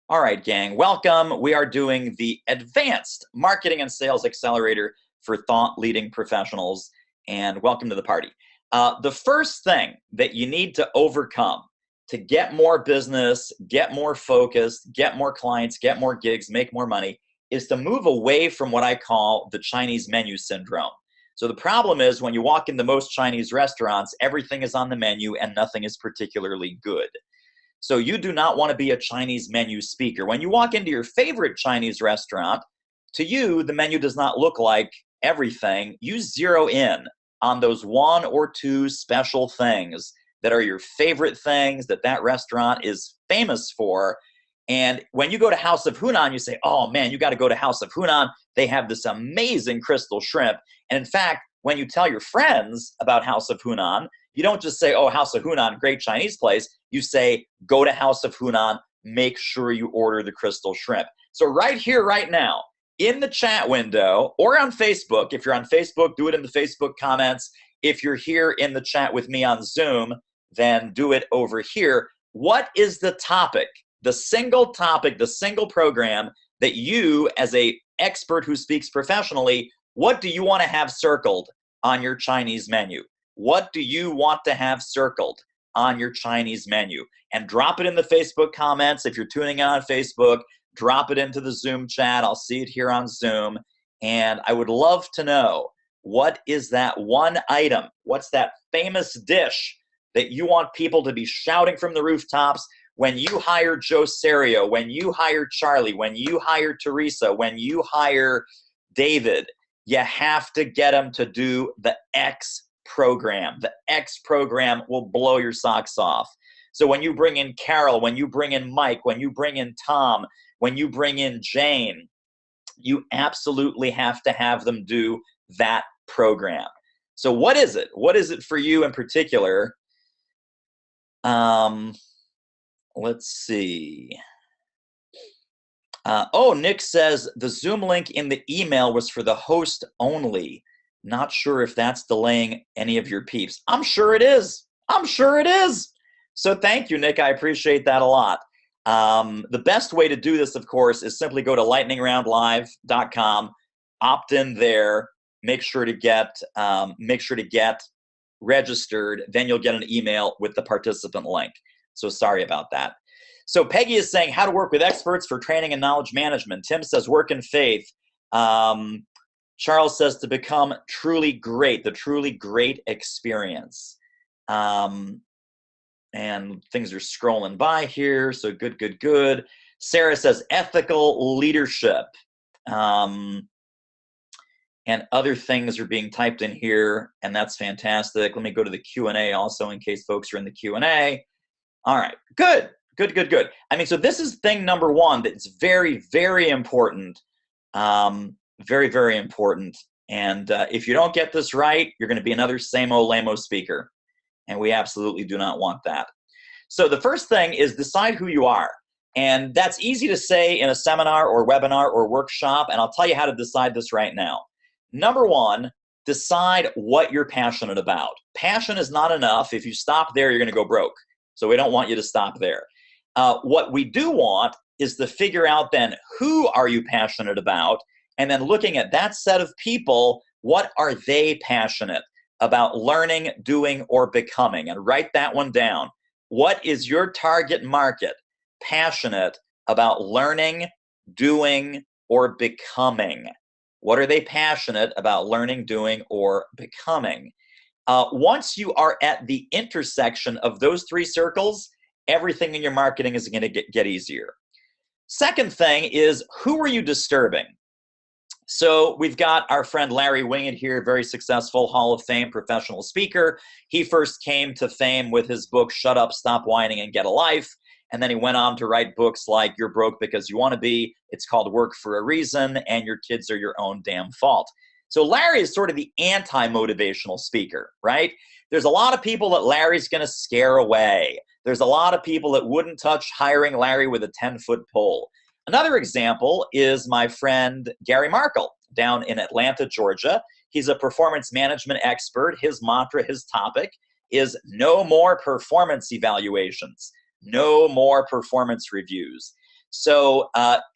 All right, gang, welcome. We are doing the Advanced Marketing and Sales Accelerator for Thought Leading Professionals, and welcome to the party. The first thing that you need to overcome to get more business, get more focused, get more clients, get more gigs, make more money, is to move away from what I call the Chinese menu syndrome. So the problem is when you walk into most Chinese restaurants, everything is on the menu and nothing is particularly good. So you do not want to be a Chinese menu speaker. When you walk into your favorite Chinese restaurant, to you, the menu does not look like everything. You zero in on those one or two special things that are your favorite things that that restaurant is famous for. And when you go to House of Hunan, you say, oh man, you got to go to House of Hunan. They have this amazing crystal shrimp. And in fact, when you tell your friends about House of Hunan, you don't just say, oh, House of Hunan, great Chinese place. You say, go to House of Hunan, make sure you order the crystal shrimp. So right here, right now, in the chat window or on Facebook, if you're on Facebook, do it in the Facebook comments. If you're here in the chat with me on Zoom, then do it over here. What is the topic, the single topic, the single program that you, as an expert who speaks professionally, what do you want to have circled on your Chinese menu? What do you want to have circled on your Chinese menu? And drop it in the Facebook comments. If you're tuning in on Facebook, drop it into the Zoom chat. I'll see it here on Zoom. And I would love to know, what is that one item? What's that famous dish that you want people to be shouting from the rooftops when you hire Joe Serio, when you hire Charlie, when you hire Teresa, when you hire David? You have to get them to do the X program. The X program will blow your socks off. So when you bring in Carol, when you bring in Mike, when you bring in Tom, when you bring in Jane, you absolutely have to have them do that program. So what is it? What is it for you in particular? Let's see. Nick says the Zoom link in the email was for the host only. Not sure if that's delaying any of your peeps. I'm sure it is. I'm sure it is. So thank you, Nick. I appreciate that a lot. The best way to do this, of course, is simply go to lightningroundlive.com, opt in there, make sure to get registered. Then you'll get an email with the participant link. So sorry about that. So Peggy is saying how to work with experts for training and knowledge management. Tim says work in faith. Charles says to become truly great, the truly great experience. And things are scrolling by here, so good, good, good. Sarah says ethical leadership. And other things are being typed in here, and that's fantastic. Let me go to the Q&A also in case folks are in the Q&A. All right, good, good, good, good. I mean, so this is thing number one that's very, very important. Very, very important. And if you don't get this right, you're going to be another same-o, lame-o speaker. And we absolutely do not want that. So the first thing is decide who you are. And that's easy to say in a seminar or webinar or workshop, and I'll tell you how to decide this right now. Number one, decide what you're passionate about. Passion is not enough. If you stop there, you're going to go broke. So we don't want you to stop there. What we do want is to figure out then who are you passionate about, and then looking at that set of people, what are they passionate about learning, doing, or becoming? And write that one down. What is your target market passionate about learning, doing, or becoming? What are they passionate about learning, doing, or becoming? Once you are at the intersection of those three circles, everything in your marketing is going to get easier. Second thing is, who are you disturbing? So we've got our friend Larry Wingett here, very successful Hall of Fame professional speaker. He first came to fame with his book, Shut Up, Stop Whining, and Get a Life. And then he went on to write books like You're Broke Because You Want to Be, It's Called Work for a Reason, and Your Kids Are Your Own Damn Fault. So Larry is sort of the anti-motivational speaker, right? There's a lot of people that Larry's going to scare away. There's a lot of people that wouldn't touch hiring Larry with a 10-foot pole. Another example is my friend Gary Markle down in Atlanta, Georgia. He's a performance management expert. His mantra, his topic is no more performance evaluations, no more performance reviews. So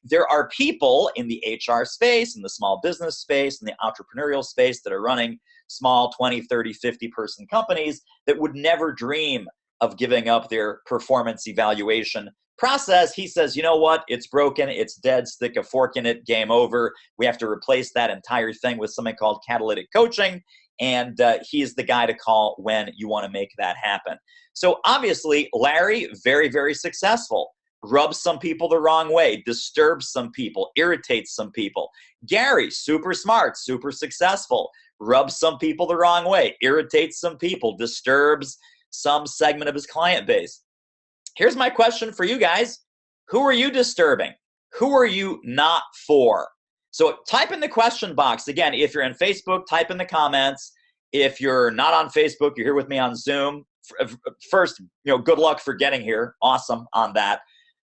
there are people in the HR space, in the small business space, in the entrepreneurial space that are running small 20, 30, 50 person companies that would never dream of giving up their performance evaluation process. He says, you know what? It's broken. It's dead. Stick a fork in it. Game over. We have to replace that entire thing with something called catalytic coaching. And he's the guy to call when you want to make that happen. So obviously, Larry, very, very successful. Rubs some people the wrong way, disturbs some people, irritates some people. Gary, super smart, super successful, rubs some people the wrong way, irritates some people, disturbs some segment of his client base. Here's my question for you guys. Who are you disturbing? Who are you not for? So type in the question box. Again, if you're in Facebook, type in the comments. If you're not on Facebook, you're here with me on Zoom. First, good luck for getting here. Awesome on that.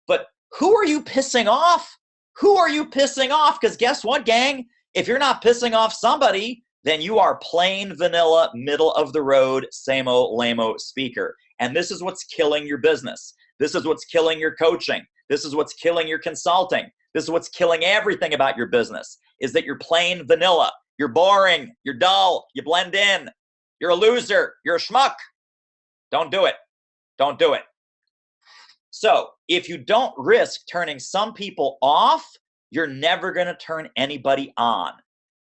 But who are you pissing off? Who are you pissing off? Because guess what, gang? If you're not pissing off somebody, then you are plain vanilla, middle of the road, same-o, lame-o speaker. And this is what's killing your business. This is what's killing your coaching. This is what's killing your consulting. This is what's killing everything about your business, is that you're plain vanilla. You're boring. You're dull. You blend in. You're a loser. You're a schmuck. Don't do it. Don't do it. So if you don't risk turning some people off, you're never going to turn anybody on.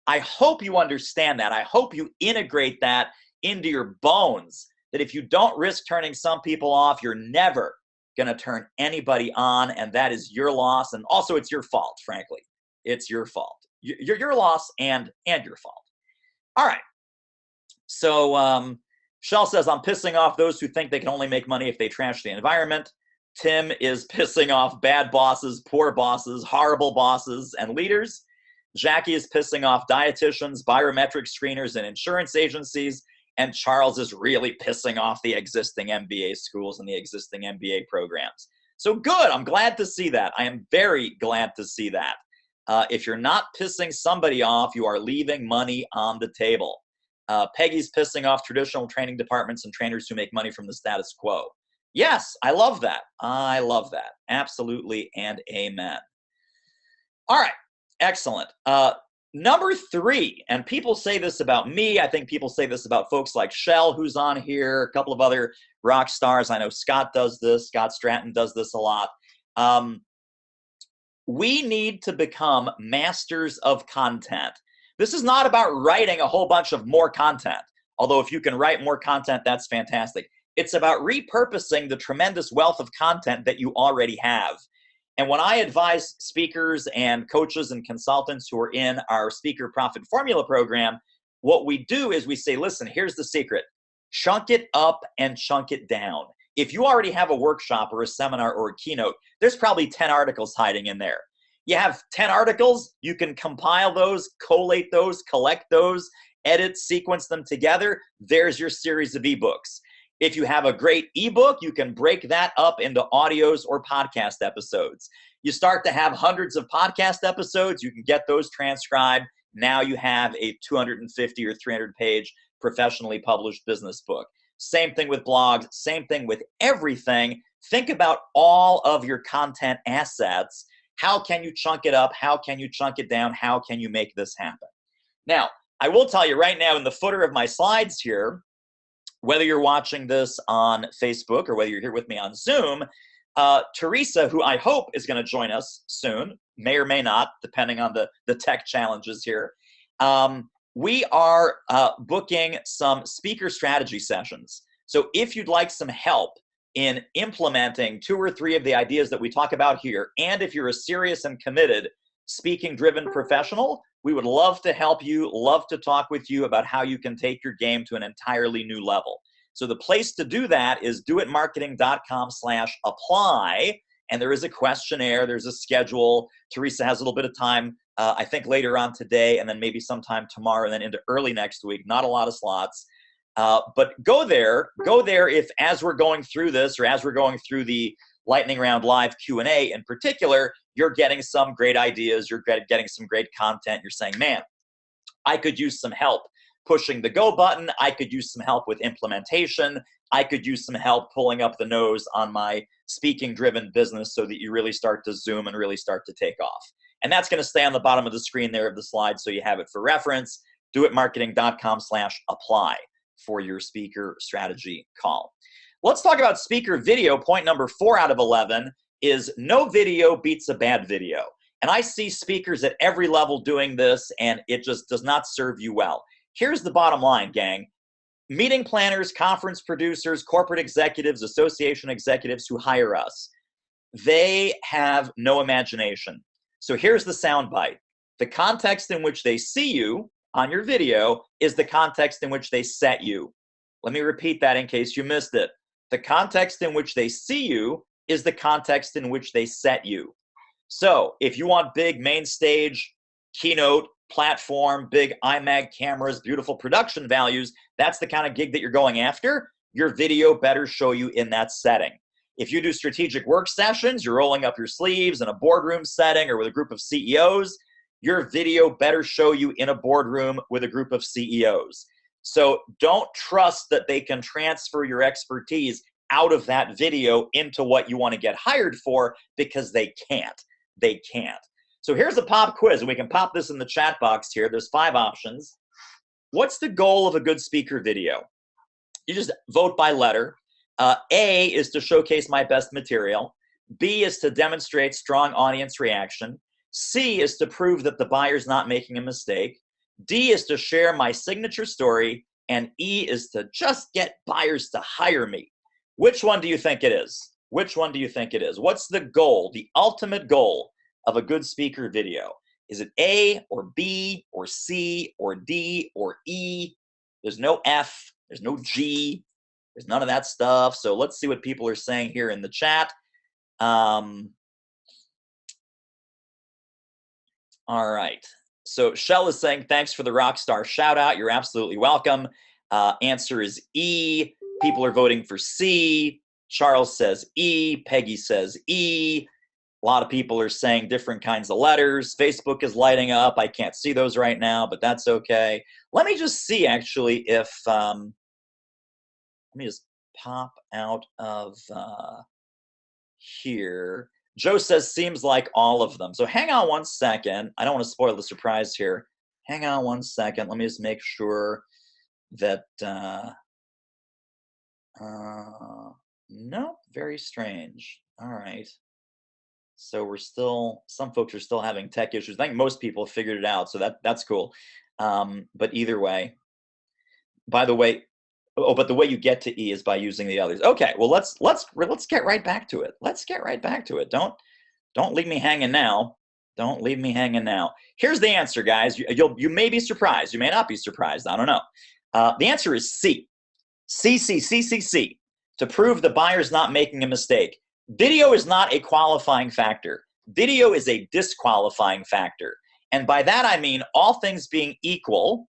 I hope you understand that. I hope you integrate that into your bones, that if you don't risk turning some people off, you're never going to turn anybody on, and that is your loss. And also it's your fault, frankly. It's your fault. Your loss and your fault. All right. So Shell says, I'm pissing off those who think they can only make money if they trash the environment. Tim is pissing off bad bosses, poor bosses, horrible bosses, and leaders. Jackie is pissing off dietitians, biometric screeners, and insurance agencies. And Charles is really pissing off the existing MBA schools and the existing MBA programs. So good. I'm glad to see that. I am very glad to see that. If you're not pissing somebody off, you are leaving money on the table. Peggy's pissing off traditional training departments and trainers who make money from the status quo. Yes, I love that. I love that. Absolutely and amen. All right, excellent. Number 3, and people say this about me. I think people say this about folks like Shell, who's on here, a couple of other rock stars. I know Scott does this. Scott Stratton does this a lot. We need to become masters of content. This is not about writing a whole bunch of more content, although if you can write more content, that's fantastic. It's about repurposing the tremendous wealth of content that you already have. And when I advise speakers and coaches and consultants who are in our Speaker Profit Formula program, what we do is we say, listen, here's the secret. Chunk it up and chunk it down. If you already have a workshop or a seminar or a keynote, there's probably 10 articles hiding in there. You have 10 articles, you can compile those, collate those, collect those, edit, sequence them together. There's your series of ebooks. If you have a great ebook, you can break that up into audios or podcast episodes. You start to have hundreds of podcast episodes, you can get those transcribed. Now you have a 250 or 300 page professionally published business book. Same thing with blogs, same thing with everything. Think about all of your content assets. How can you chunk it up? How can you chunk it down? How can you make this happen? Now, I will tell you right now in the footer of my slides here, whether you're watching this on Facebook or whether you're here with me on Zoom, Teresa, who I hope is going to join us soon, may or may not, depending on the tech challenges here, we are booking some speaker strategy sessions. So if you'd like some help in implementing 2 or 3 of the ideas that we talk about here, and if you're a serious and committed speaking-driven professional, we would love to help you, love to talk with you about how you can take your game to an entirely new level. So the place to do that is doitmarketing.com/apply. And there is a questionnaire, there's a schedule. Teresa has a little bit of time, I think later on today, and then maybe sometime tomorrow, and then into early next week. Not a lot of slots. But go there if as we're going through this, or as we're going through the Lightning Round Live Q&A in particular, you're getting some great ideas, you're getting some great content, you're saying, man, I could use some help pushing the go button. I could use some help with implementation. I could use some help pulling up the nose on my speaking-driven business so that you really start to zoom and really start to take off. And that's going to stay on the bottom of the screen there of the slide so you have it for reference. doitmarketing.com/apply for your speaker strategy call. Let's talk about speaker video. Point number 4 out of 11 is no video beats a bad video. And I see speakers at every level doing this, and it just does not serve you well. Here's the bottom line, gang. Meeting planners, conference producers, corporate executives, association executives who hire us, they have no imagination. So here's the soundbite. The context in which they see you on your video is the context in which they set you. Let me repeat that in case you missed it. The context in which they see you is the context in which they set you. So if you want big main stage, keynote, platform, big iMac cameras, beautiful production values, that's the kind of gig that you're going after, your video better show you in that setting. If you do strategic work sessions, you're rolling up your sleeves in a boardroom setting or with a group of CEOs, your video better show you in a boardroom with a group of CEOs. So don't trust that they can transfer your expertise out of that video into what you want to get hired for, because they can't. They can't. So here's a pop quiz, and we can pop this in the chat box here. There's 5 options. What's the goal of a good speaker video? You just vote by letter. A is to showcase my best material. B is to demonstrate strong audience reaction. C is to prove that the buyer's not making a mistake. D is to share my signature story. And E is to just get buyers to hire me. Which one do you think it is? Which one do you think it is? What's the goal, the ultimate goal of a good speaker video? Is it A or B or C or D or E? There's no F, there's no G, there's none of that stuff. So let's see what people are saying here in the chat. All right. So Shell is saying, thanks for the rock star shout out. You're absolutely welcome. Answer is E. People are voting for C. Charles says E. Peggy says E. A lot of people are saying different kinds of letters. Facebook is lighting up. I can't see those right now, but that's okay. Let me just see, actually, if let me just pop out of here. Joe says, seems like all of them. So hang on one second. I don't want to spoil the surprise here. Hang on one second. Let me just make sure that, no, very strange. All right. So we're still, some folks are still having tech issues. I think most people have figured it out, so that's cool. But either way, by the way, but the way you get to E is by using the others. Okay, well let's get right back to it. Let's get right back to it. Don't leave me hanging now. Don't leave me hanging now. Here's the answer, guys. You may be surprised. You may not be surprised. I don't know. The answer is C. C. To prove the buyer's not making a mistake. Video is not a qualifying factor. Video is a disqualifying factor. And by that I mean all things being equal,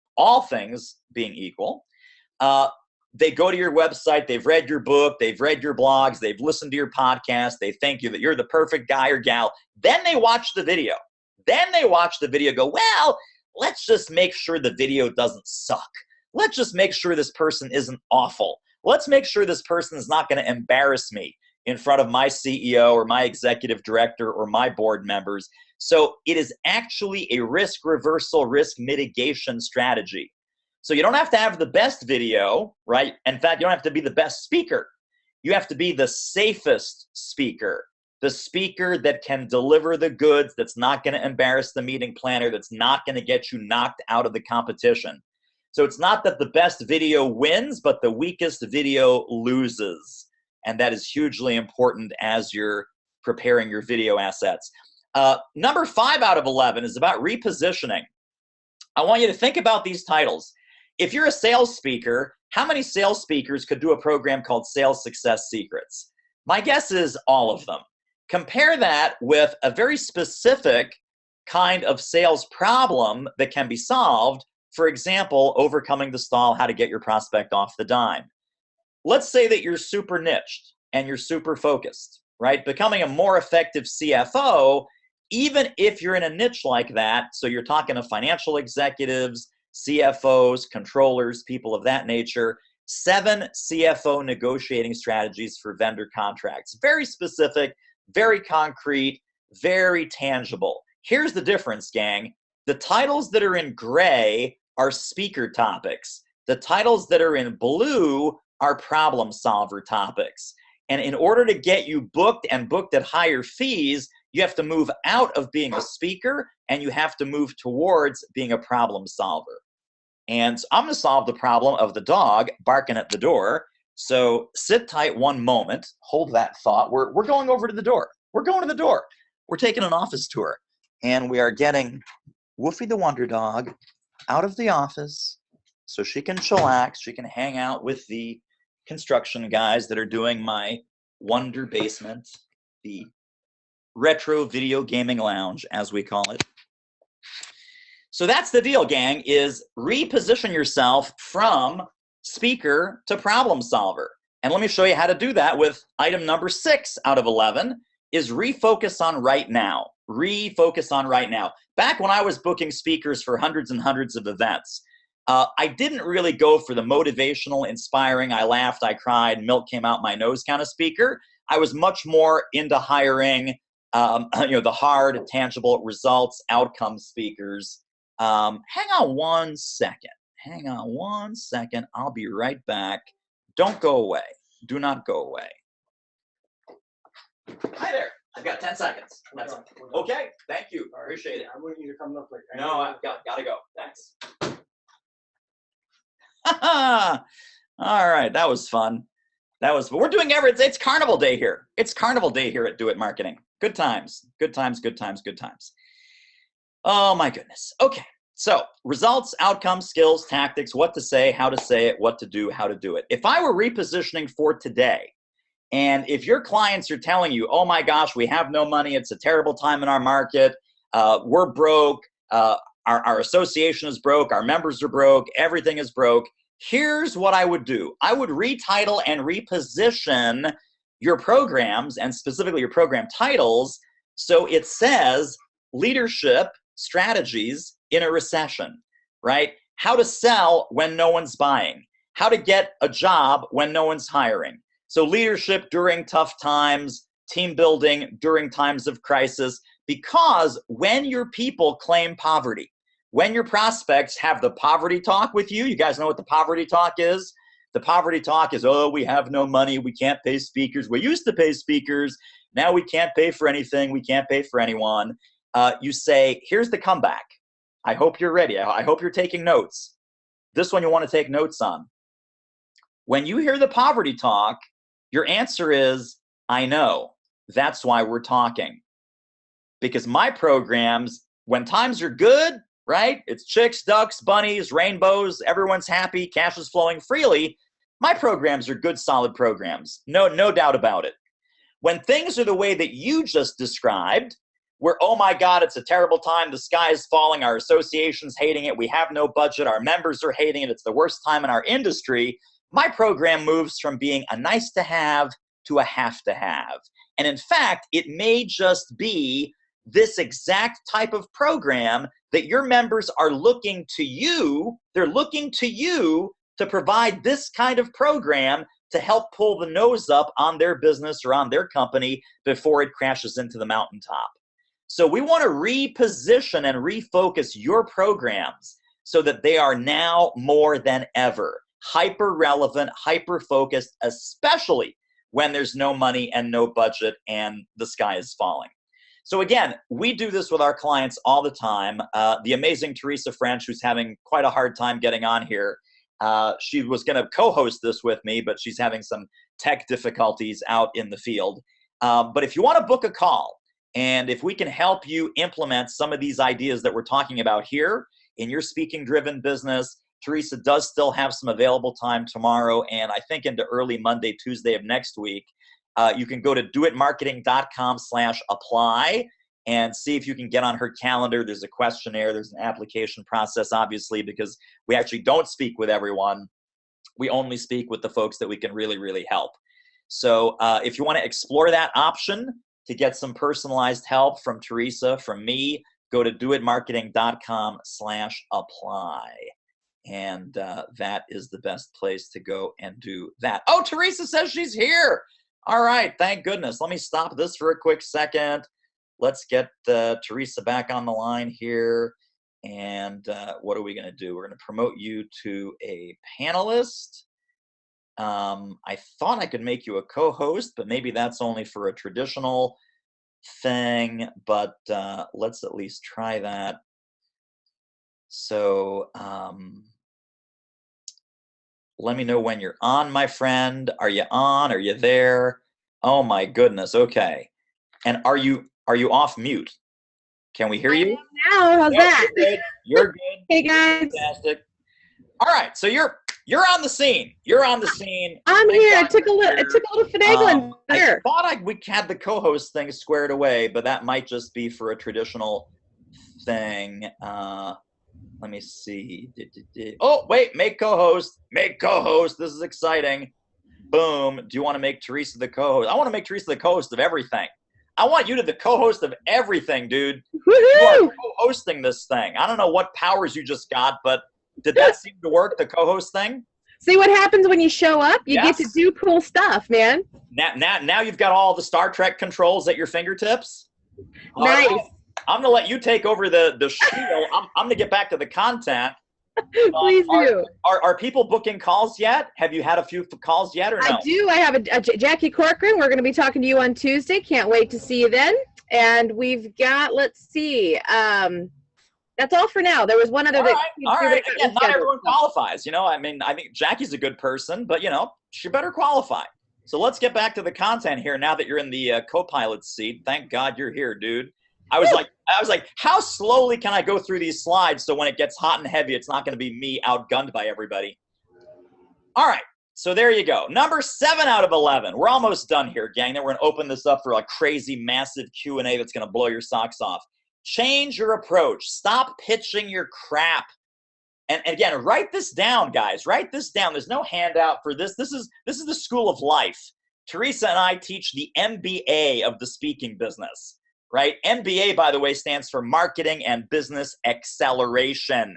they go to your website, they've read your book, they've read your blogs, they've listened to your podcast, they thank you that you're the perfect guy or gal. Then they watch the video. Go, well, let's just make sure the video doesn't suck. Let's just make sure this person isn't awful. Let's make sure this person is not going to embarrass me in front of my CEO or my executive director or my board members. So it is actually a risk reversal, risk mitigation strategy. So you don't have to have the best video, right? In fact, you don't have to be the best speaker. You have to be the safest speaker, the speaker that can deliver the goods, that's not going to embarrass the meeting planner, that's not going to get you knocked out of the competition. So it's not that the best video wins, but the weakest video loses. And that is hugely important as you're preparing your video assets. Number 5 out of 11 is about repositioning. I want you to think about these titles. If you're a sales speaker, how many sales speakers could do a program called Sales Success Secrets? My guess is all of them. Compare that with a very specific kind of sales problem that can be solved. For example, overcoming the stall, how to get your prospect off the dime. Let's say that you're super niched and you're super focused, right? Becoming a more effective CFO, even if you're in a niche like that, so you're talking to financial executives, CFOs, controllers, people of that nature. 7 CFO negotiating strategies for vendor contracts. Very specific, very concrete, very tangible. Here's the difference, gang. The titles that are in gray are speaker topics. The titles that are in blue are problem solver topics. And in order to get you booked and booked at higher fees, you have to move out of being a speaker and you have to move towards being a problem solver. And I'm going to solve the problem of the dog barking at the door. So sit tight one moment. Hold that thought. We're going over to the door. We're going to the door. We're taking an office tour. And we are getting Woofy the Wonder Dog out of the office so she can chillax. She can hang out with the construction guys that are doing my Wonder Basement, the retro video gaming lounge, as we call it. So that's the deal, gang, is reposition yourself from speaker to problem solver. And let me show you how to do that with item number 6 out of 11 is refocus on right now. Refocus on right now. Back when I was booking speakers for hundreds and hundreds of events, I didn't really go for the motivational, inspiring, I laughed, I cried, milk came out my nose kind of speaker. I was much more into hiring the hard, tangible results, outcome speakers. Hang on one second. Hang on one second. I'll be right back. Don't go away. Do not go away. Hi there. I've got 10 seconds. That's okay. Thank you. Appreciate it. I wouldn't need to come up like that. No, I've got to go. Thanks. All right. That was fun. We're doing it's Carnival Day here. It's Carnival Day here at Do It Marketing. Good times. Good times, good times, good times. Oh my goodness. Okay. So results, outcomes, skills, tactics, what to say, how to say it, what to do, how to do it. If I were repositioning for today, and if your clients are telling you, oh my gosh, we have no money, it's a terrible time in our market, we're broke, our association is broke, our members are broke, everything is broke, here's what I would do. I would retitle and reposition your programs, and specifically your program titles, so it says leadership strategies in a recession, right? How to sell when no one's buying, how to get a job when no one's hiring. So leadership during tough times, team building during times of crisis, because when your people claim poverty, when your prospects have the poverty talk with you, you guys know what the poverty talk is? The poverty talk is, oh, we have no money, we can't pay speakers. We used to pay speakers, now we can't pay for anything, we can't pay for anyone. You say, here's the comeback. I hope you're ready. I hope you're taking notes. This one you want to take notes on. When you hear the poverty talk, your answer is, I know. That's why we're talking. Because my programs, when times are good, right? It's chicks, ducks, bunnies, rainbows, everyone's happy, cash is flowing freely. My programs are good, solid programs. No doubt about it. When things are the way that you just described, where, oh my God, it's a terrible time, the sky is falling, our association's hating it, we have no budget, our members are hating it, it's the worst time in our industry, my program moves from being a nice to have to a have to have. And in fact, it may just be this exact type of program that your members are looking to you, they're looking to you to provide this kind of program to help pull the nose up on their business or on their company before it crashes into the mountaintop. So we want to reposition and refocus your programs so that they are now more than ever hyper-relevant, hyper-focused, especially when there's no money and no budget and the sky is falling. So again, we do this with our clients all the time. The amazing Teresa French, who's having quite a hard time getting on here, she was going to co-host this with me, but she's having some tech difficulties out in the field. But if you want to book a call, and if we can help you implement some of these ideas that we're talking about here in your speaking-driven business, Teresa does still have some available time tomorrow, and I think into early Monday, Tuesday of next week. You can go to doitmarketing.com/apply and see if you can get on her calendar. There's a questionnaire, there's an application process, obviously, because we actually don't speak with everyone. We only speak with the folks that we can really, really help. So if you want to explore that option to get some personalized help from Teresa, from me, go to doitmarketing.com/apply. And that is the best place to go and do that. Oh, Teresa says she's here. All right, thank goodness. Let me stop this for a quick second. Let's get Teresa back on the line here. And what are we going to do? We're going to promote you to a panelist. I thought I could make you a co-host, but maybe that's only for a traditional thing. But let's at least try that. So let me know when you're on, my friend. Are you on? Are you there? Oh my goodness. Okay. And are you off mute? Can we hear you? I am now. How's that? You're good. You're good. Hey guys. Fantastic. All right. So you're on the scene. You're on the scene. I'm here. It took a little finagling there. I thought we had the co-host thing squared away, but that might just be for a traditional thing. Let me see. Oh, wait. Make co-host. Make co-host. This is exciting. Boom. Do you want to make Teresa the co-host? I want to make Teresa the co-host of everything. I want you to the co-host of everything, dude. Woo-hoo! You are co-hosting this thing. I don't know what powers you just got, but did that seem to work, the co-host thing? See what happens when you show up? You Yes. get to do cool stuff, man. Now you've got all the Star Trek controls at your fingertips. Nice. Right. I'm going to let you take over the spiel. I'm going to get back to the content. Please do. Are people booking calls yet? Have you had a few calls yet or no? I do. I have a Jackie Corcoran. We're going to be talking to you on Tuesday. Can't wait to see you then. And we've got, let's see, that's all for now. There was one other All right. Again, not everyone qualifies. I think Jackie's a good person, but she better qualify. So let's get back to the content here. Now that you're in the co-pilot seat, thank God you're here, dude. I was like, how slowly can I go through these slides so when it gets hot and heavy, it's not going to be me outgunned by everybody. All right. So there you go. Number 7 out of 11. We're almost done here, gang. Then we're going to open this up for a crazy, massive Q&A that's going to blow your socks off. Change your approach. Stop pitching your crap. And again, write this down, guys. Write this down. There's no handout for this. This is the school of life. Teresa and I teach the MBA of the speaking business, right? MBA, by the way, stands for Marketing and Business Acceleration.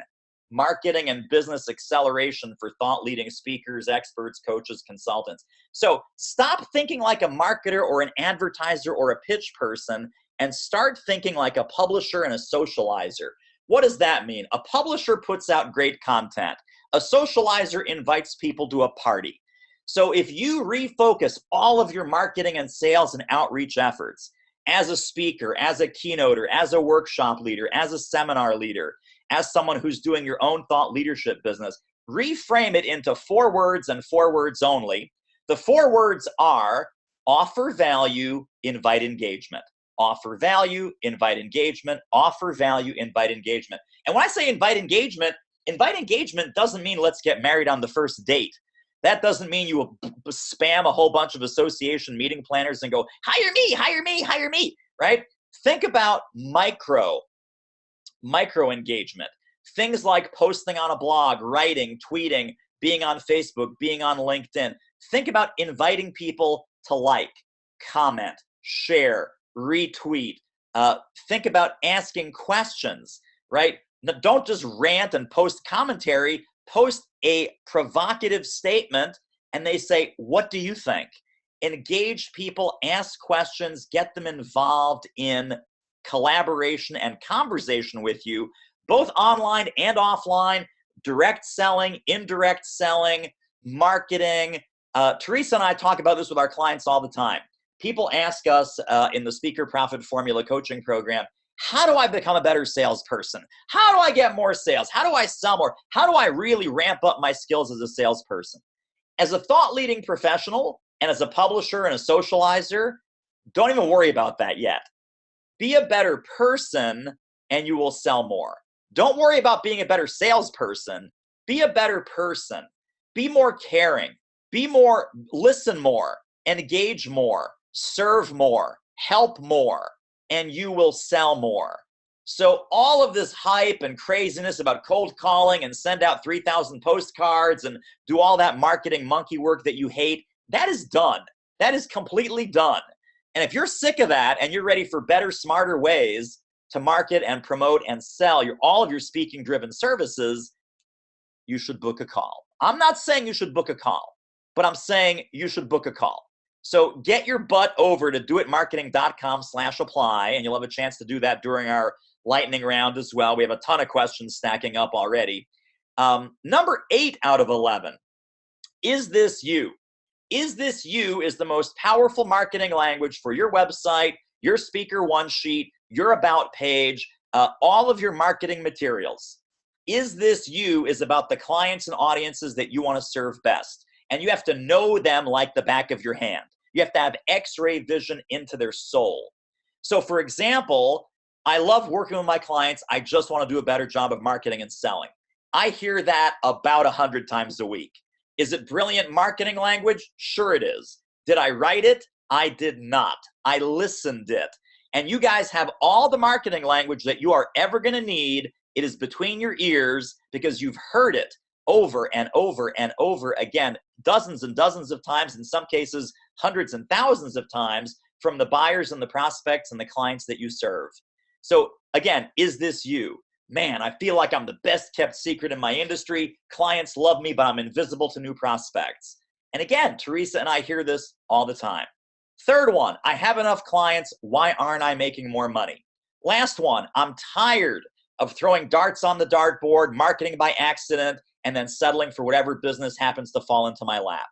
Marketing and business acceleration for thought-leading speakers, experts, coaches, consultants. So stop thinking like a marketer or an advertiser or a pitch person and start thinking like a publisher and a socializer. What does that mean? A publisher puts out great content. A socializer invites people to a party. So if you refocus all of your marketing and sales and outreach efforts as a speaker, as a keynoter, as a workshop leader, as a seminar leader, as someone who's doing your own thought leadership business, reframe it into 4 words and 4 words only. The 4 words are offer value, invite engagement. Offer value, invite engagement, offer value, invite engagement. And when I say invite engagement doesn't mean let's get married on the first date. That doesn't mean you will spam a whole bunch of association meeting planners and go, hire me, hire me, hire me, right? Think about micro engagement. Things like posting on a blog, writing, tweeting, being on Facebook, being on LinkedIn. Think about inviting people to like, comment, share, retweet. Think about asking questions, right? Now, don't just rant and post commentary. Post a provocative statement and they say, what do you think? Engage people, ask questions, get them involved in collaboration and conversation with you, both online and offline, direct selling, indirect selling, marketing. Teresa and I talk about this with our clients all the time. People ask us in the Speaker Profit Formula coaching program, how do I become a better salesperson? How do I get more sales? How do I sell more? How do I really ramp up my skills as a salesperson? As a thought leading professional and as a publisher and a socializer, don't even worry about that yet. Be a better person and you will sell more. Don't worry about being a better salesperson. Be a better person. Be more caring. Listen more, engage more, serve more, help more, and you will sell more. So all of this hype and craziness about cold calling and send out 3,000 postcards and do all that marketing monkey work that you hate, that is done. That is completely done. And if you're sick of that and you're ready for better, smarter ways to market and promote and sell all of your speaking-driven services, you should book a call. I'm not saying you should book a call, but I'm saying you should book a call. So get your butt over to doitmarketing.com/apply, and you'll have a chance to do that during our lightning round as well. We have a ton of questions stacking up already. Number 8 out of 11, is this you? Is this you is the most powerful marketing language for your website, your speaker one sheet, your about page, all of your marketing materials. Is this you is about the clients and audiences that you want to serve best. And you have to know them like the back of your hand. You have to have X-ray vision into their soul. So for example, I love working with my clients. I just want to do a better job of marketing and selling. I hear that about 100 times a week. Is it brilliant marketing language? Sure it is. Did I write it? I did not. I listened it. And you guys have all the marketing language that you are ever going to need. It is between your ears because you've heard it over and over and over again, dozens and dozens of times, in some cases, hundreds and thousands of times from the buyers and the prospects and the clients that you serve. So again, is this you? Man, I feel like I'm the best kept secret in my industry. Clients love me, but I'm invisible to new prospects. And again, Teresa and I hear this all the time. Third one, I have enough clients. Why aren't I making more money? Last one, I'm tired of throwing darts on the dartboard, marketing by accident, and then settling for whatever business happens to fall into my lap.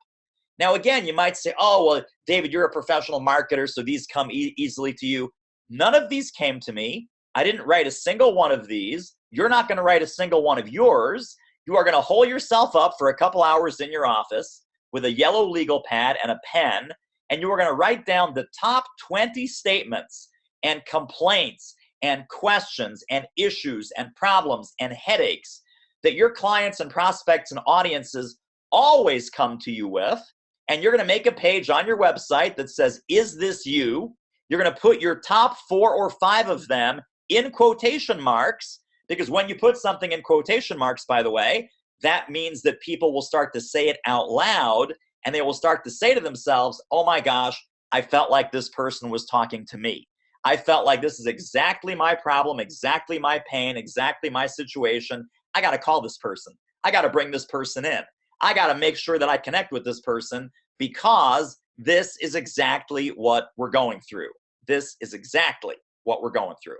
Now, again, you might say, oh, well, David, you're a professional marketer, so these come easily to you. None of these came to me. I didn't write a single one of these. You're not going to write a single one of yours. You are going to hole yourself up for a couple hours in your office with a yellow legal pad and a pen, and you are going to write down the top 20 statements and complaints and questions and issues and problems and headaches that your clients and prospects and audiences always come to you with. And you're going to make a page on your website that says, is this you? You're going to put your top 4 or 5 of them in quotation marks, because when you put something in quotation marks, by the way, that means that people will start to say it out loud, and they will start to say to themselves, oh my gosh, I felt like this person was talking to me. I felt like this is exactly my problem, exactly my pain, exactly my situation. I got to call this person. I got to bring this person in. I got to make sure that I connect with this person because this is exactly what we're going through. This is exactly what we're going through.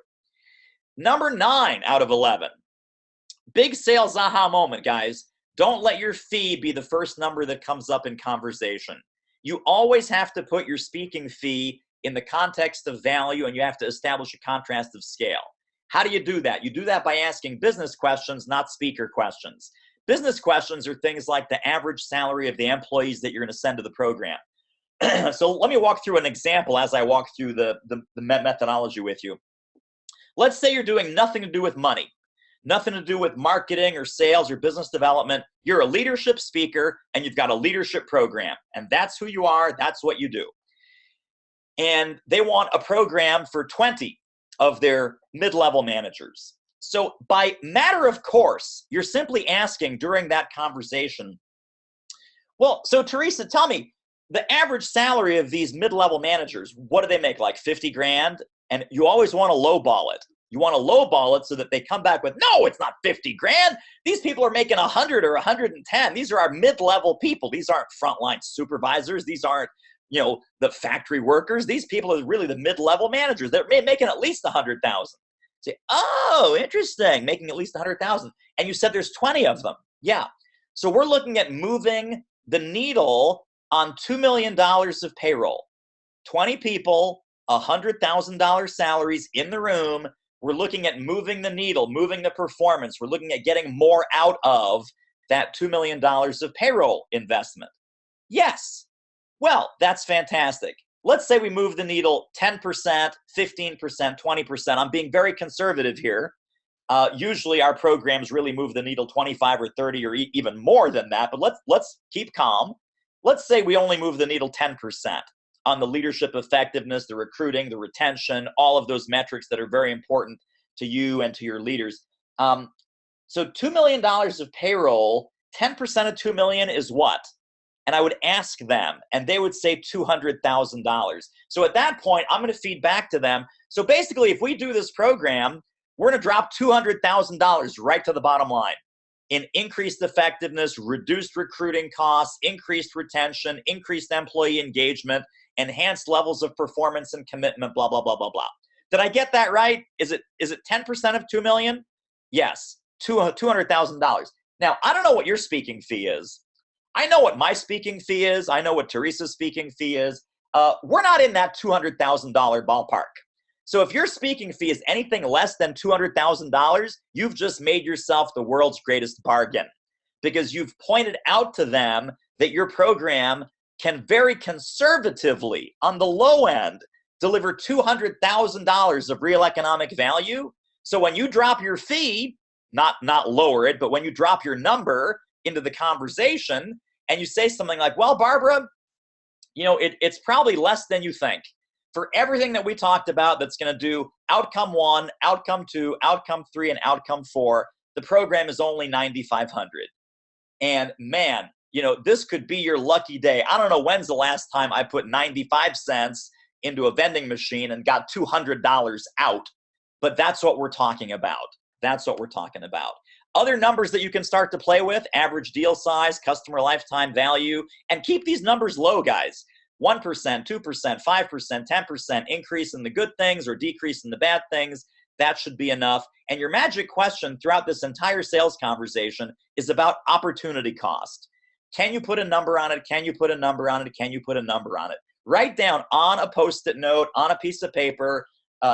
Number 9 out of 11. Big sales aha moment, guys. Don't let your fee be the first number that comes up in conversation. You always have to put your speaking fee in the context of value, and you have to establish a contrast of scale. How do you do that? You do that by asking business questions, not speaker questions. Business questions are things like the average salary of the employees that you're going to send to the program. So let me walk through an example as I walk through the methodology with you. Let's say you're doing nothing to do with money, nothing to do with marketing or sales or business development. You're a leadership speaker and you've got a leadership program, and that's who you are. That's what you do. And they want a program for 20 of their mid-level managers. So by matter of course, you're simply asking during that conversation, well, so Teresa, tell me, the average salary of these mid-level managers, what do they make, like 50 grand? And you always want to lowball it. You want to lowball it so that they come back with, no, it's not 50 grand. These people are making 100 or 110. These are our mid-level people. These aren't frontline supervisors. These aren't, the factory workers. These people are really the mid-level managers. They're making at least 100,000. Say, oh, interesting, making at least 100,000. And you said there's 20 of them. Yeah. So we're looking at moving the needle on $2 million of payroll. 20 people, $100,000 salaries in the room. We're looking at moving the needle, moving the performance. We're looking at getting more out of that $2 million of payroll investment. Yes. Well, that's fantastic. Let's say we move the needle 10%, 15%, 20%. I'm being very conservative here. Usually our programs really move the needle 25 or 30 or even more than that, but let's keep calm. Let's say we only move the needle 10% on the leadership effectiveness, the recruiting, the retention, all of those metrics that are very important to you and to your leaders. So $2 million of payroll, 10% of $2 million is what? And I would ask them, and they would say $200,000. So at that point, I'm going to feed back to them. So basically, if we do this program, we're going to drop $200,000 right to the bottom line. in increased effectiveness, reduced recruiting costs, increased retention, increased employee engagement, enhanced levels of performance and commitment, blah, blah, blah, blah, blah. Did I get that right? Is it 10% of 2 million? Yes, $200,000. Now, I don't know what your speaking fee is. I know what my speaking fee is. I know what Teresa's speaking fee is. We're not in that $200,000 ballpark. So if your speaking fee is anything less than $200,000, you've just made yourself the world's greatest bargain, because you've pointed out to them that your program can very conservatively, on the low end, deliver $200,000 of real economic value. So when you drop your fee, not lower it, but when you drop your number into the conversation and you say something like, well, Barbara, it's probably less than you think. For everything that we talked about that's going to do outcome 1, outcome 2, outcome 3, and outcome 4, the program is only $9,500. And man, this could be your lucky day. I don't know when's the last time I put 95 cents into a vending machine and got $200 out, but that's what we're talking about. That's what we're talking about. Other numbers that you can start to play with: average deal size, customer lifetime value, and keep these numbers low, guys. 1%, 2%, 5%, 10% increase in the good things or decrease in the bad things. That should be enough. And your magic question throughout this entire sales conversation is about opportunity cost. Can you put a number on it? Can you put a number on it? Can you put a number on it? Write down on a Post-it note, on a piece of paper,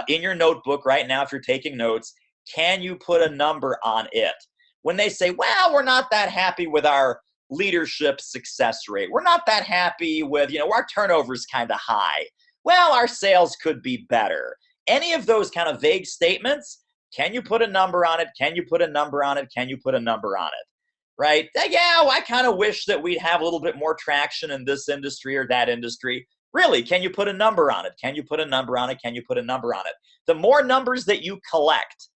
in your notebook right now if you're taking notes, can you put a number on it? When they say, well, we're not that happy with our leadership success rate, we're not that happy with, our turnover is kind of high, well, our sales could be better. Any of those kind of vague statements, can you put a number on it? Can you put a number on it? Can you put a number on it? Right? Yeah, well, I kind of wish that we'd have a little bit more traction in this industry or that industry. Really, can you put a number on it? Can you put a number on it? Can you put a number on it? The more numbers that you collect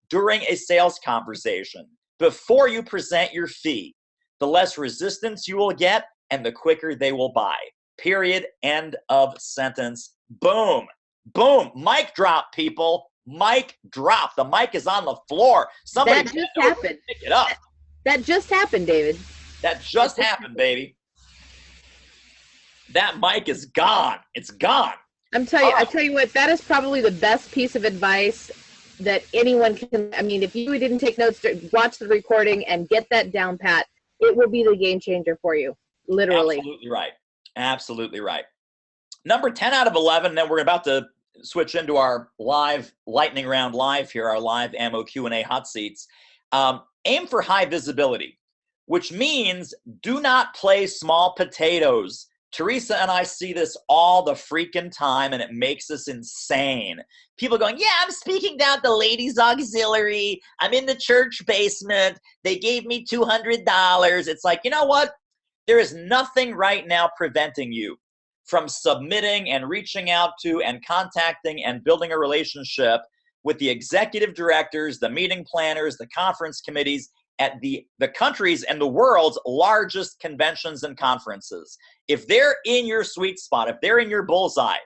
during a sales conversation before you present your fee, the less resistance you will get and the quicker they will buy. Period. End of sentence. Boom. Boom. Mic drop, people. Mic drop. The mic is on the floor. Somebody that just happened. Pick it up. That just happened, David. That just happened, baby. That mic is gone. It's gone. I tell you what, that is probably the best piece of advice that anyone can. I mean, if you didn't take notes, watch the recording and get that down pat, it will be the game changer for you. Literally. Absolutely right. Absolutely right. Number 10 out of 11, then we're about to switch into our live lightning round live here, our live ammo Q&A hot seats. Aim for high visibility, which means do not play small potatoes. Teresa and I see this all the freaking time, and it makes us insane. People going, yeah, I'm speaking down at the ladies' auxiliary. I'm in the church basement. They gave me $200. It's like, you know what? There is nothing right now preventing you from submitting and reaching out to and contacting and building a relationship with the executive directors, the meeting planners, the conference committees at the country's and the world's largest conventions and conferences. If they're in your sweet spot, if they're in your bullseye,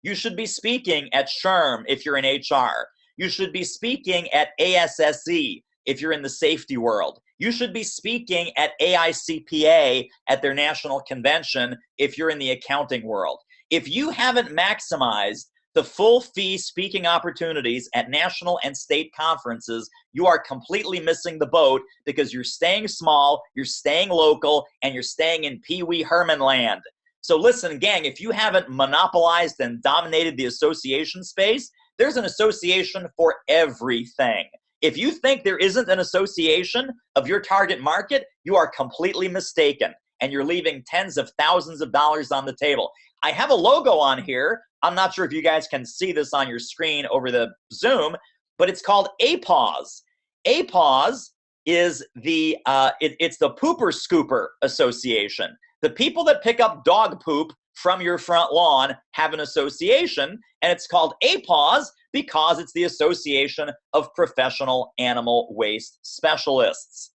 you should be speaking at SHRM if you're in HR. You should be speaking at ASSE if you're in the safety world. You should be speaking at AICPA at their national convention if you're in the accounting world. If you haven't maximized the full fee speaking opportunities at national and state conferences, you are completely missing the boat because you're staying small, you're staying local, and you're staying in Pee Wee Herman land. So listen, gang, if you haven't monopolized and dominated the association space, there's an association for everything. If you think there isn't an association of your target market, you are completely mistaken, and you're leaving tens of thousands of dollars on the table. I have a logo on here. I'm not sure if you guys can see this on your screen over the Zoom, but it's called APAWS. APAWS is it's the Pooper Scooper Association. The people that pick up dog poop from your front lawn have an association, and it's called APAWS because it's the Association of Professional Animal Waste Specialists.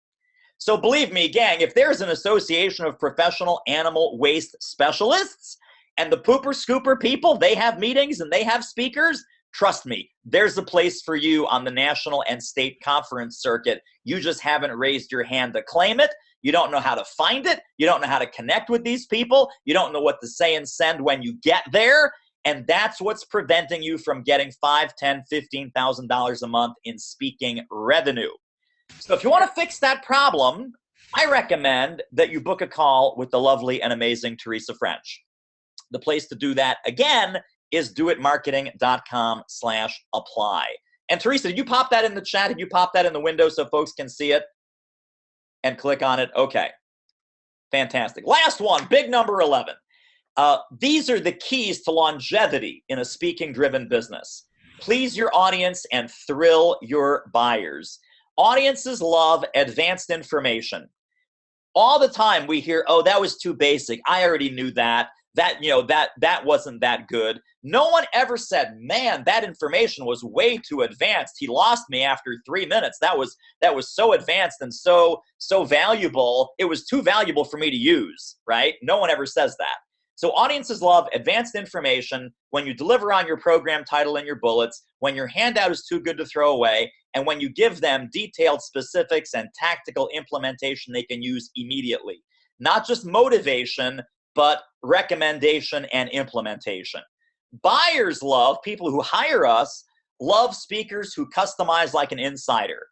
So believe me, gang, if there's an association of professional animal waste specialists and the Pooper Scooper people, they have meetings and they have speakers, trust me, there's a place for you on the national and state conference circuit. You just haven't raised your hand to claim it. You don't know how to find it. You don't know how to connect with these people. You don't know what to say and send when you get there. And that's what's preventing you from getting $5,000, $10,000, $15,000 a month in speaking revenue. So if you want to fix that problem, I recommend that you book a call with the lovely and amazing Teresa French. The place to do that, again, is doitmarketing.com/apply. And Teresa, did you pop that in the chat? Did you pop that in the window so folks can see it and click on it? Okay. Fantastic. Last one, big number 11. These are the keys to longevity in a speaking-driven business. Please your audience and thrill your buyers. Audiences love advanced information. All the time we hear, oh, that was too basic. I already knew that. That wasn't that good. No one ever said, man, that information was way too advanced. He lost me after 3 minutes. That was so advanced and so valuable. It was too valuable for me to use, right? No one ever says that. So audiences love advanced information when you deliver on your program title and your bullets, when your handout is too good to throw away, and when you give them detailed specifics and tactical implementation they can use immediately. Not just motivation, but recommendation and implementation. Buyers love, people who hire us, love speakers who customize like an insider.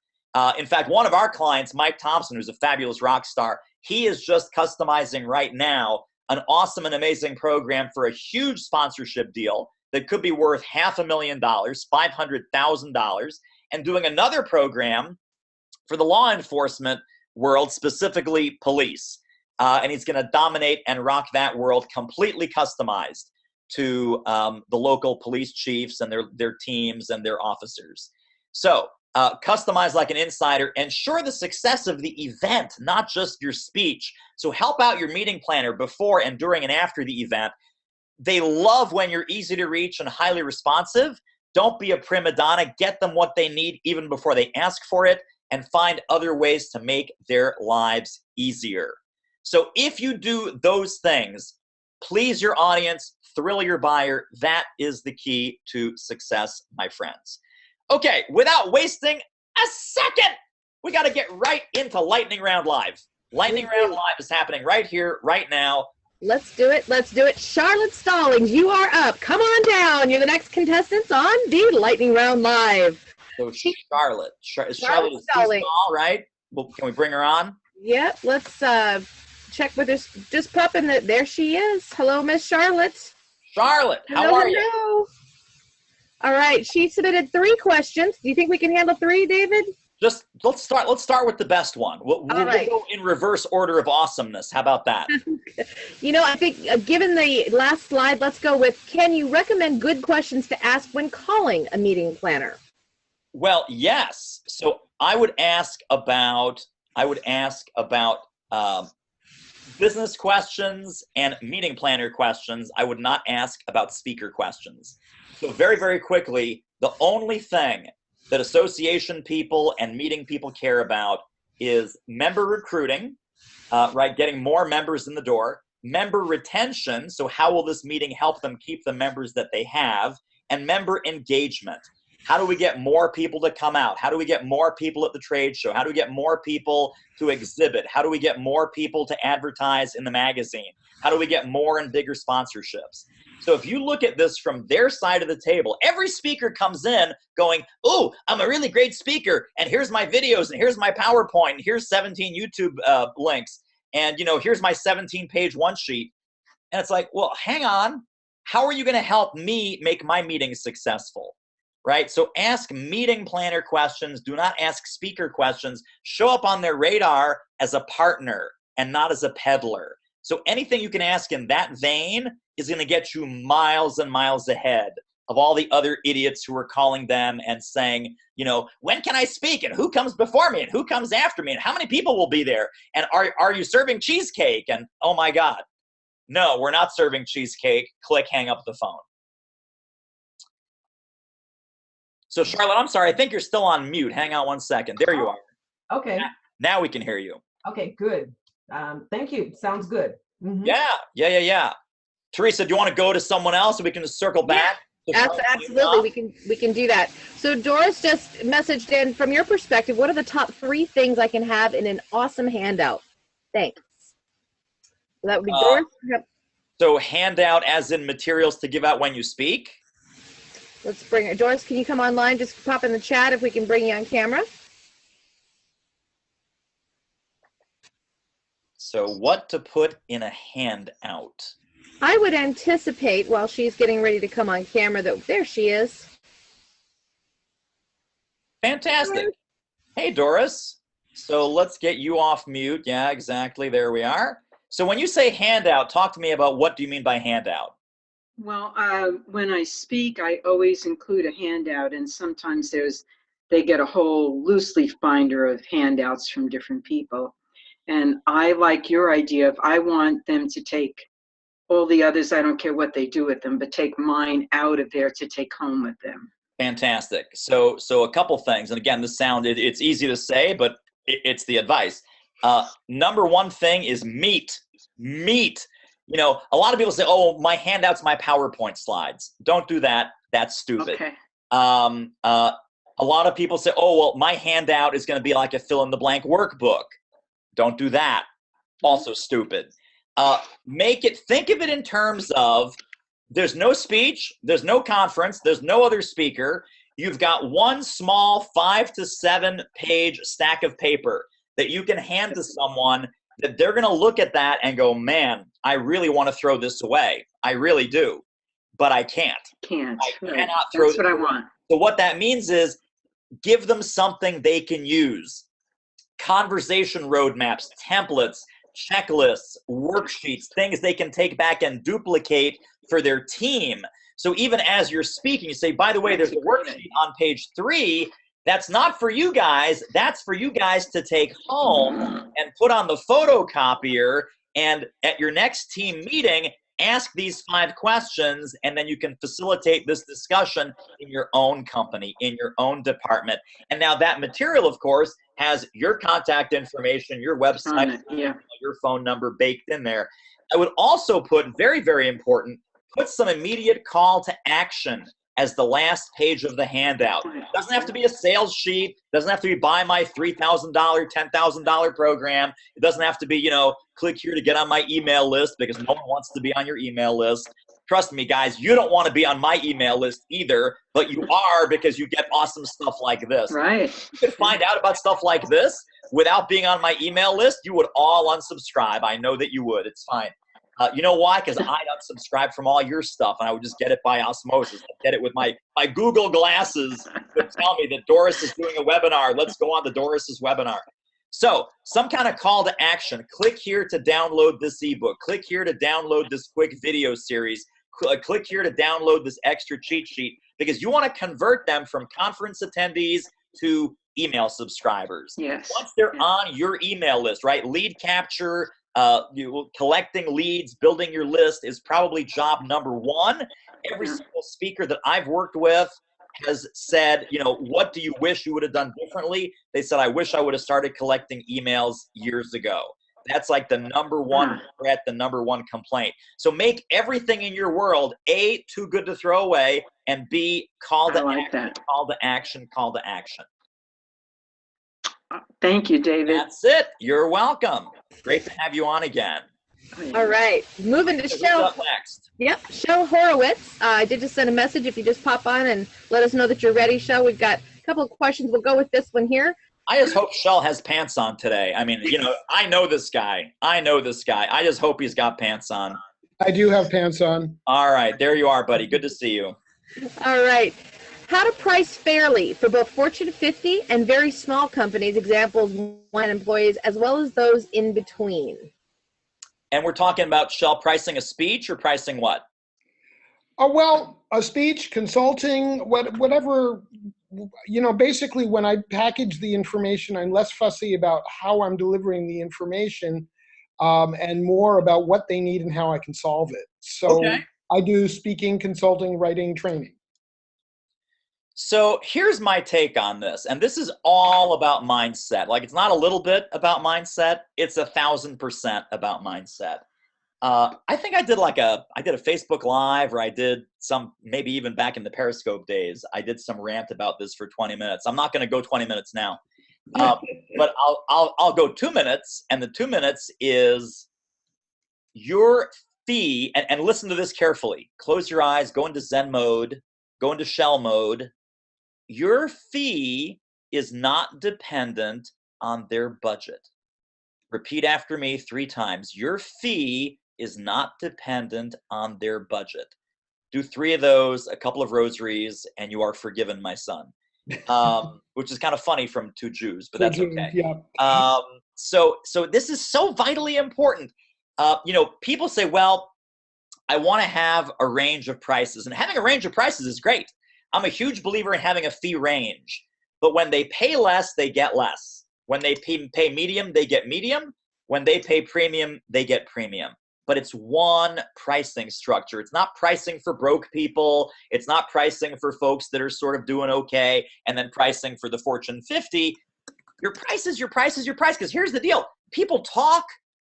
In fact, one of our clients, Mike Thompson, who's a fabulous rock star, he is just customizing right now an awesome and amazing program for a huge sponsorship deal that could be worth $500,000, $500,000, and doing another program for the law enforcement world, specifically police. And he's going to dominate and rock that world, completely customized to the local police chiefs and their teams and their officers. So customize like an insider. Ensure the success of the event, not just your speech. So help out your meeting planner before and during and after the event. They love when you're easy to reach and highly responsive. Don't be a prima donna. Get them what they need even before they ask for it, and find other ways to make their lives easier. So if you do those things, please your audience, thrill your buyer, that is the key to success, my friends. Okay, without wasting a second, we got to get right into Lightning Round Live. Lightning Round Live is happening right here, right now. Let's do it. Let's do it. Charlotte Stallings, you are up. Come on down. You're the next contestant on the Lightning Round Live. So Charlotte Stallings, right? Well, can we bring her on? Yeah, let's check with her. Just pop in. There she is. Hello, Miss Charlotte. Charlotte, how are you? All right, she submitted 3 questions. Do you think we can handle 3, David? Just let's start with the best one. We'll go in reverse order of awesomeness. How about that? I think given the last slide, let's go with, can you recommend good questions to ask when calling a meeting planner? Well, yes. So I would ask about business questions and meeting planner questions. I would not ask about speaker questions. So very, very quickly, the only thing that association people and meeting people care about is member recruiting, right? Getting more members in the door, member retention. So how will this meeting help them keep the members that they have? And member engagement. How do we get more people to come out? How do we get more people at the trade show? How do we get more people to exhibit? How do we get more people to advertise in the magazine? How do we get more and bigger sponsorships? So if you look at this from their side of the table, every speaker comes in going, oh, I'm a really great speaker, and here's my videos, and here's my PowerPoint, and here's 17 YouTube links, and here's my 17-page one sheet. And it's like, well, hang on. How are you going to help me make my meeting successful? Right? So ask meeting planner questions. Do not ask speaker questions. Show up on their radar as a partner and not as a peddler. So anything you can ask in that vein is going to get you miles and miles ahead of all the other idiots who are calling them and saying, when can I speak? And who comes before me? And who comes after me? And how many people will be there? And are you serving cheesecake? And oh my God, no, we're not serving cheesecake. Click, hang up the phone. So Charlotte, I'm sorry, I think you're still on mute. Hang on one second. There you are. Okay. Now we can hear you. Okay, good. Thank you. Sounds good. Mm-hmm. Yeah. Teresa, do you want to go to someone else so we can just circle back? So Charlotte, Absolutely, we can do that. So Doris just messaged in, from your perspective, what are the top 3 things I can have in an awesome handout? Thanks. So that would be Doris. Yep. So handout as in materials to give out when you speak? Let's bring her. Doris, can you come online? Just pop in the chat if we can bring you on camera. So what to put in a handout? I would anticipate, while she's getting ready to come on camera, that there she is. Fantastic. Hey, Doris. So let's get you off mute. Yeah, exactly. There we are. So when you say handout, talk to me about what do you mean by handout? Well, when I speak, I always include a handout, and sometimes they get a whole loose leaf binder of handouts from different people. And I like your idea of, I want them to take all the others, I don't care what they do with them, but take mine out of there to take home with them. Fantastic. So a couple things, and again, it's easy to say, but it's the advice. Number one thing is meat. You know, a lot of people say, oh, my handout's my PowerPoint slides. Don't do that. That's stupid. Okay. A lot of people say, oh, well, my handout is going to be like a fill-in-the-blank workbook. Don't do that. Also stupid. Think of it in terms of, there's no speech, there's no conference, there's no other speaker. You've got one small 5 to 7 page stack of paper that you can hand to someone that they're going to look at that and go, man, I really want to throw this away. I really do, but I can't. I cannot throw That's what I want. So what that means is give them something they can use. Conversation roadmaps, templates, checklists, worksheets, things they can take back and duplicate for their team. So even as you're speaking, you say, by the way, there's a worksheet on page 3. That's not for you guys. That's for you guys to take home and put on the photocopier. And at your next team meeting, ask these 5 questions, and then you can facilitate this discussion in your own company, in your own department. And now that material, of course, has your contact information, your website, your phone number baked in there. I would also put, very, very important, put some immediate call to action as the last page of the handout. It doesn't have to be a sales sheet. It doesn't have to be buy my $3,000, $10,000 program. It doesn't have to be, click here to get on my email list, because no one wants to be on your email list. Trust me, guys, you don't want to be on my email list either, but you are, because you get awesome stuff like this. Right. You could find out about stuff like this without being on my email list. You would all unsubscribe. I know that you would. It's fine. You know why? Because I'd unsubscribe from all your stuff, and I would just get it by osmosis. I'd get it with my Google glasses would tell me that Doris is doing a webinar. Let's go on to Doris's webinar. So some kind of call to action. Click here to download this ebook. Click here to download this quick video series. Click here to download this extra cheat sheet, because you want to convert them from conference attendees to email subscribers. Yes. Once they're on your email list, right? Lead capture, collecting leads, building your list is probably job number 1. Every single speaker that I've worked with has said, what do you wish you would have done differently? They said, I wish I would have started collecting emails years ago. That's like the number 1 regret, the number 1 complaint. So make everything in your world, A, too good to throw away, and B, call to action. Thank you, David. That's it. You're welcome. Great to have you on again. All right, moving to Who's Shell. up next? Yep, Shell Horowitz. I did just send a message. If you just pop on and let us know that you're ready, Shell. We've got a couple of questions. We'll go with this one here. I just hope Shell has pants on today. I mean, I know this guy. I just hope he's got pants on. I do have pants on. All right, there you are, buddy. Good to see you. All right. How to price fairly for both Fortune 50 and very small companies, examples, 1 employees, as well as those in between. And we're talking about, Shell, pricing a speech or pricing what? Well, a speech, consulting, whatever, basically when I package the information, I'm less fussy about how I'm delivering the information and more about what they need and how I can solve it. So I do speaking, consulting, writing, training. So here's my take on this, and this is all about mindset. Like, it's not a little bit about mindset, it's 1,000% about mindset. I think I did I did a Facebook Live, or I did some, maybe even back in the Periscope days, I did some rant about this for 20 minutes. I'm not going to go 20 minutes now, but I'll go 2 minutes, and the 2 minutes is your fee, and listen to this carefully. Close your eyes, go into Zen mode, go into shell mode. Your fee is not dependent on their budget. Repeat after me 3 times. Your fee is not dependent on their budget. Do 3 of those, a couple of rosaries, and you are forgiven, my son. Which is kind of funny from 2 Jews, but that's okay. Yeah. So this is so vitally important. People say, well, I want to have a range of prices, and having a range of prices is great. I'm a huge believer in having a fee range, but when they pay less, they get less. When they pay medium, they get medium. When they pay premium, they get premium. But it's one pricing structure. It's not pricing for broke people. It's not pricing for folks that are sort of doing okay, and then pricing for the Fortune 50. Your price is your price is your price, because here's the deal. People talk,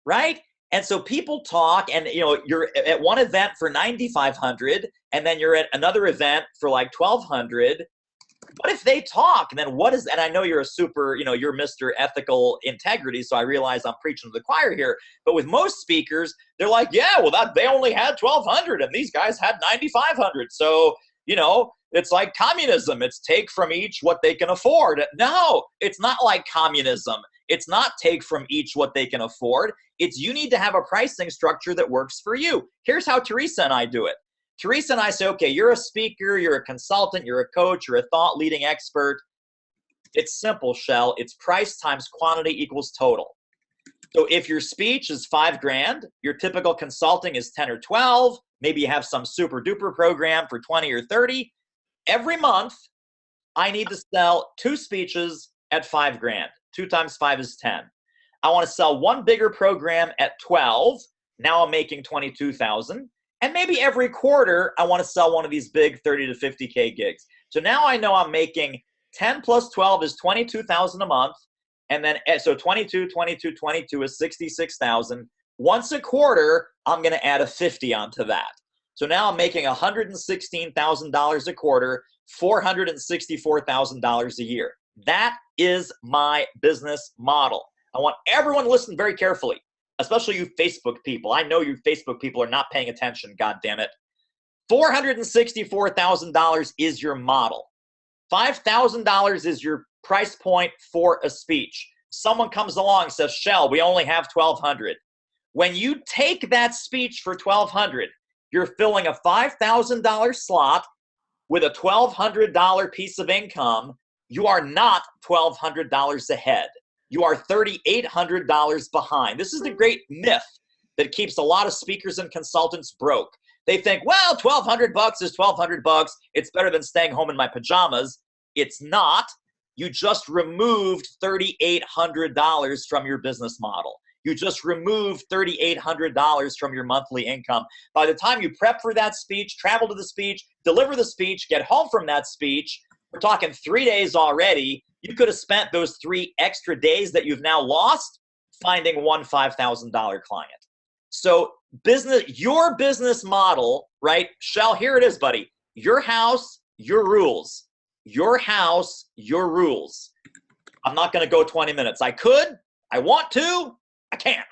right? And so people talk, and you're at one event for $9,500, and then you're at another event for like $1,200. What if they talk? And then and I know you're a super, you're Mr. Ethical Integrity, so I realize I'm preaching to the choir here. But with most speakers, they're like, yeah, well, they only had 1,200, and these guys had 9,500. So, it's like communism. It's take from each what they can afford. No, it's not like communism. It's not take from each what they can afford. It's you need to have a pricing structure that works for you. Here's how Teresa and I do it. Teresa and I say, okay, you're a speaker, you're a consultant, you're a coach, you're a thought leading expert. It's simple, Shell. It's price times quantity equals total. So if your speech is $5,000, your typical consulting is 10 or 12, maybe you have some super duper program for 20 or 30. Every month, I need to sell 2 speeches at $5,000. 2 times 5 is 10. I want to sell 1 bigger program at 12. Now I'm making 22,000. And maybe every quarter, I want to sell one of these big 30 to 50K gigs. So now I know I'm making 10 plus 12 is 22,000 a month. And then, so 22 is 66,000. Once a quarter, I'm going to add a 50 onto that. So now I'm making $116,000 a quarter, $464,000 a year. That is my business model. I want everyone to listen very carefully, especially you Facebook people. I know you Facebook people are not paying attention, God damn it. $464,000 is your model. $5,000 is your price point for a speech. Someone comes along and says, Shell, we only have 1,200. When you take that speech for 1,200, you're filling a $5,000 slot with a $1,200 piece of income. You are not $1,200 ahead. You are $3,800 behind. This is the great myth that keeps a lot of speakers and consultants broke. They think, well, $1,200 is $1,200. It's better than staying home in my pajamas. It's not. You just removed $3,800 from your business model. You just removed $3,800 from your monthly income. By the time you prep for that speech, travel to the speech, deliver the speech, get home from that speech, we're talking 3 days already. You could have spent those 3 extra days that you've now lost finding one $5,000 client. So your business model, right? Shell, here it is, buddy. Your house, your rules. Your house, your rules. I'm not going to go 20 minutes. I could. I want to. I can't.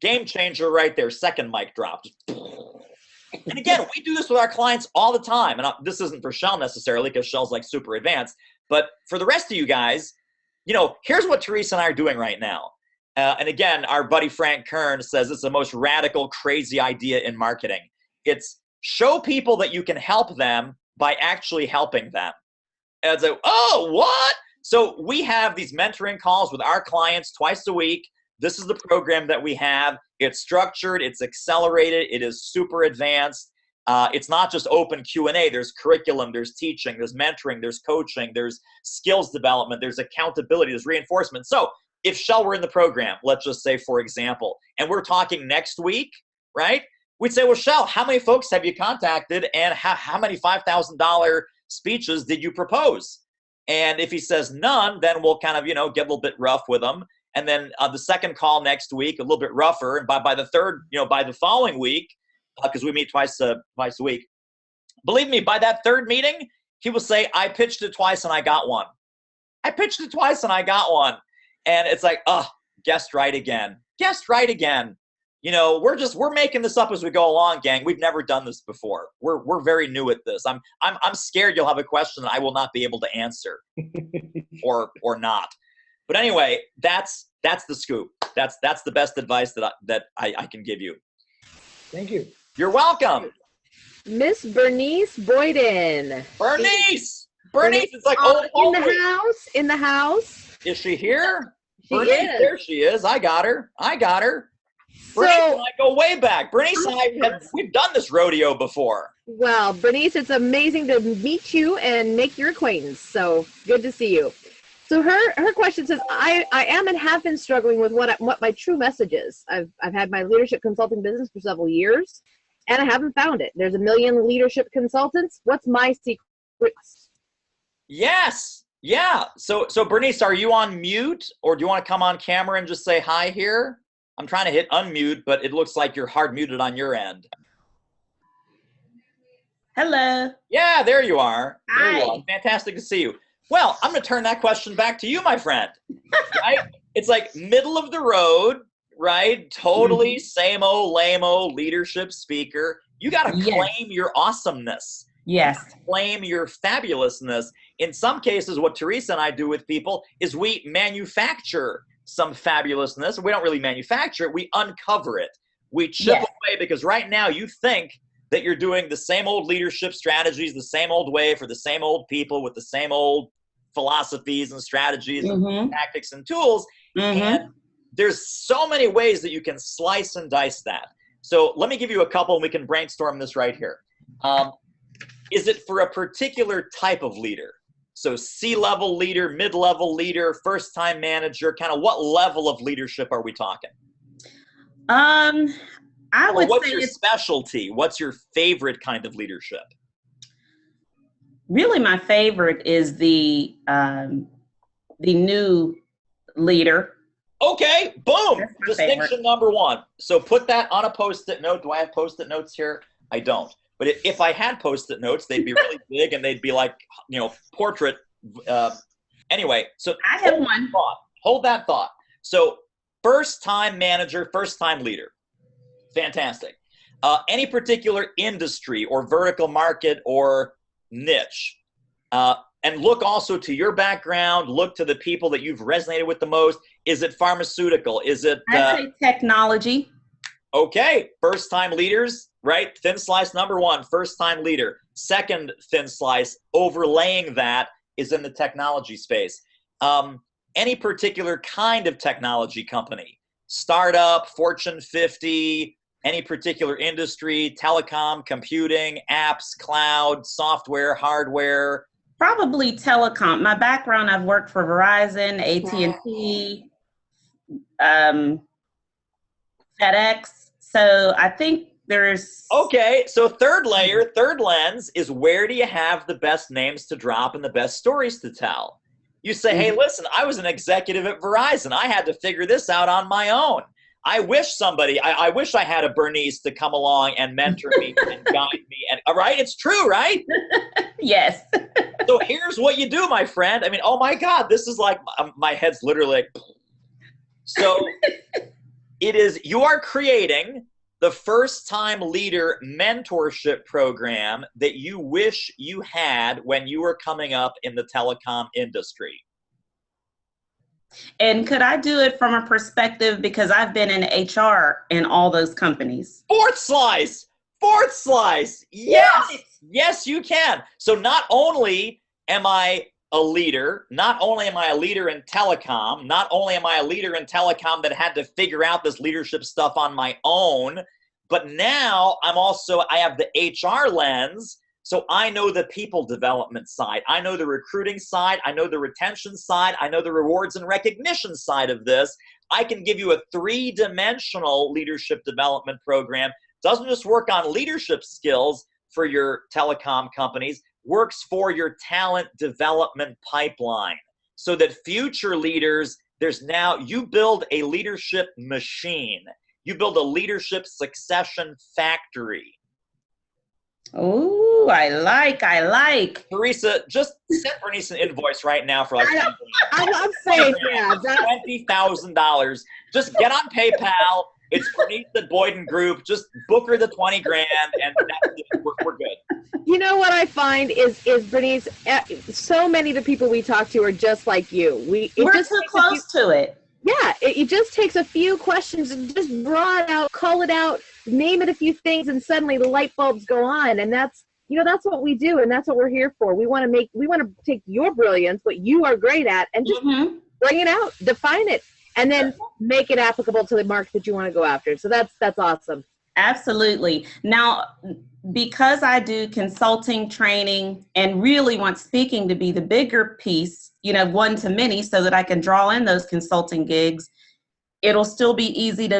Game changer right there. Second mic drop. And again, we do this with our clients all the time. And this isn't for Shell necessarily, because Shell's like super advanced. But for the rest of you guys, here's what Teresa and I are doing right now. And again, our buddy Frank Kern says it's the most radical, crazy idea in marketing. It's show people that you can help them by actually helping them. And it's like, oh, what? So we have these mentoring calls with our clients twice a week. This is the program that we have. It's structured, it's accelerated, it is super advanced. It's not just open Q&A. There's curriculum, there's teaching, there's mentoring, there's coaching, there's skills development, there's accountability, there's reinforcement. So if Shell were in the program, let's just say, for example, and we're talking next week, right? We'd say, well, Shell, how many folks have you contacted, and how many $5,000 speeches did you propose? And if he says none, then we'll kind of, get a little bit rough with him. And then the second call next week, a little bit rougher. And by the third, by the following week, because we meet twice a week, believe me, by that third meeting, he will say, I pitched it twice and I got one. I pitched it twice and I got one. And it's like, guessed right again. Guessed right again. We're making this up as we go along, gang. We've never done this before. We're very new at this. I'm scared you'll have a question that I will not be able to answer, or not. But anyway, that's the scoop. That's the best advice that I can give you. Thank you. You're welcome. Miss Bernice Boyden. Bernice is like old in the house. Is she here? She Bernice, is. there she is. I got her. Bernice and I go way back. Bernice and we've done this rodeo before. Well, Bernice, it's amazing to meet you and make your acquaintance. So good to see you. So her question says, I am and have been struggling with what my true message is. I've had my leadership consulting business for several years, and I haven't found it. There's a million leadership consultants. What's my secret? Yes. Yeah. So Bernice, are you on mute, or do you want to come on camera and just say hi here? I'm trying to hit unmute, but it looks like you're hard muted on your end. Hello. Yeah, there you are. Hi. There you are. Fantastic to see you. Well, I'm going to turn that question back to you, my friend. Right? It's like middle of the road, right? Totally same old, lame-o leadership speaker. You got to claim your awesomeness. Yes. Claim your fabulousness. In some cases, what Teresa and I do with people is we manufacture some fabulousness. We don't really manufacture it. We uncover it. We chip away, because right now you think that you're doing the same old leadership strategies, the same old way for the same old people with the same old philosophies and strategies and tactics and tools. And there's so many ways that you can slice and dice that. So let me give you a couple and we can brainstorm this right here. Is it for a particular type of leader? So C-level leader, mid-level leader, first-time manager, kind of what level of leadership are we talking? I would what's say your specialty? What's your favorite kind of leadership? Really, my favorite is the new leader. Okay, boom. Distinction favorite. number one. So put that on a Post-it note. Do I have Post-it notes here? I don't. But if I had Post-it notes, they'd be really big and they'd be like, portrait. Anyway, so I have one. Hold that thought. So first-time manager, first-time leader. Fantastic. Any particular industry or vertical market or niche. And look also to your background. Look to the people that you've resonated with the most. Is it pharmaceutical? Is it I'd say technology. Okay, first-time leaders, right? Thin slice number one, first-time leader. Second thin slice, overlaying that, is in the technology space. Any particular kind of technology company, startup, Fortune 50, any particular industry, telecom, computing, apps, cloud, software, hardware? Probably telecom. My background, I've worked for Verizon, AT&T, FedEx. So I think there's... Okay, so third layer, third lens is where do you have the best names to drop and the best stories to tell? You say, hey, listen, I was an executive at Verizon. I had to figure this out on my own. I wish I wish I had a Bernice to come along and mentor me and guide me. And all right, it's true, right? Yes. So here's what you do, my friend. I mean, oh my God, this is like, my head's literally like, so you are creating the first-time leader mentorship program that you wish you had when you were coming up in the telecom industry. And could I do it from a perspective, because I've been in HR in all those companies? Fourth slice. Yes, you can. So not only am I a leader, not only am I a leader in telecom, not only am I a leader in telecom that had to figure out this leadership stuff on my own, but now I have the HR lens. So I know the people development side. I know the recruiting side. I know the retention side. I know the rewards and recognition side of this. I can give you a 3-dimensional leadership development program. Doesn't just work on leadership skills for your telecom companies, works for your talent development pipeline so that future leaders There's now, you build a leadership machine. You build a leadership succession factory. Oh, I like. Teresa, just send Bernice an invoice right now for like I'm saying, yeah, $20,000. Just get on PayPal. It's Bernice at Boyden Group. Just book her the 20 grand, and we're good. You know what I find is Bernice, so many of the people we talk to are just like you. We're too close to it. Yeah, it just takes a few questions and just draw it out, call it out, name it a few things, and suddenly the light bulbs go on. And that's what we do, and that's what we're here for. We want to take your brilliance, what you are great at, and just bring it out, define it, and then make it applicable to the market that you want to go after. So that's awesome. Absolutely. Now, because I do consulting, training, and really want speaking to be the bigger piece, one to many, so that I can draw in those consulting gigs, it'll still be easy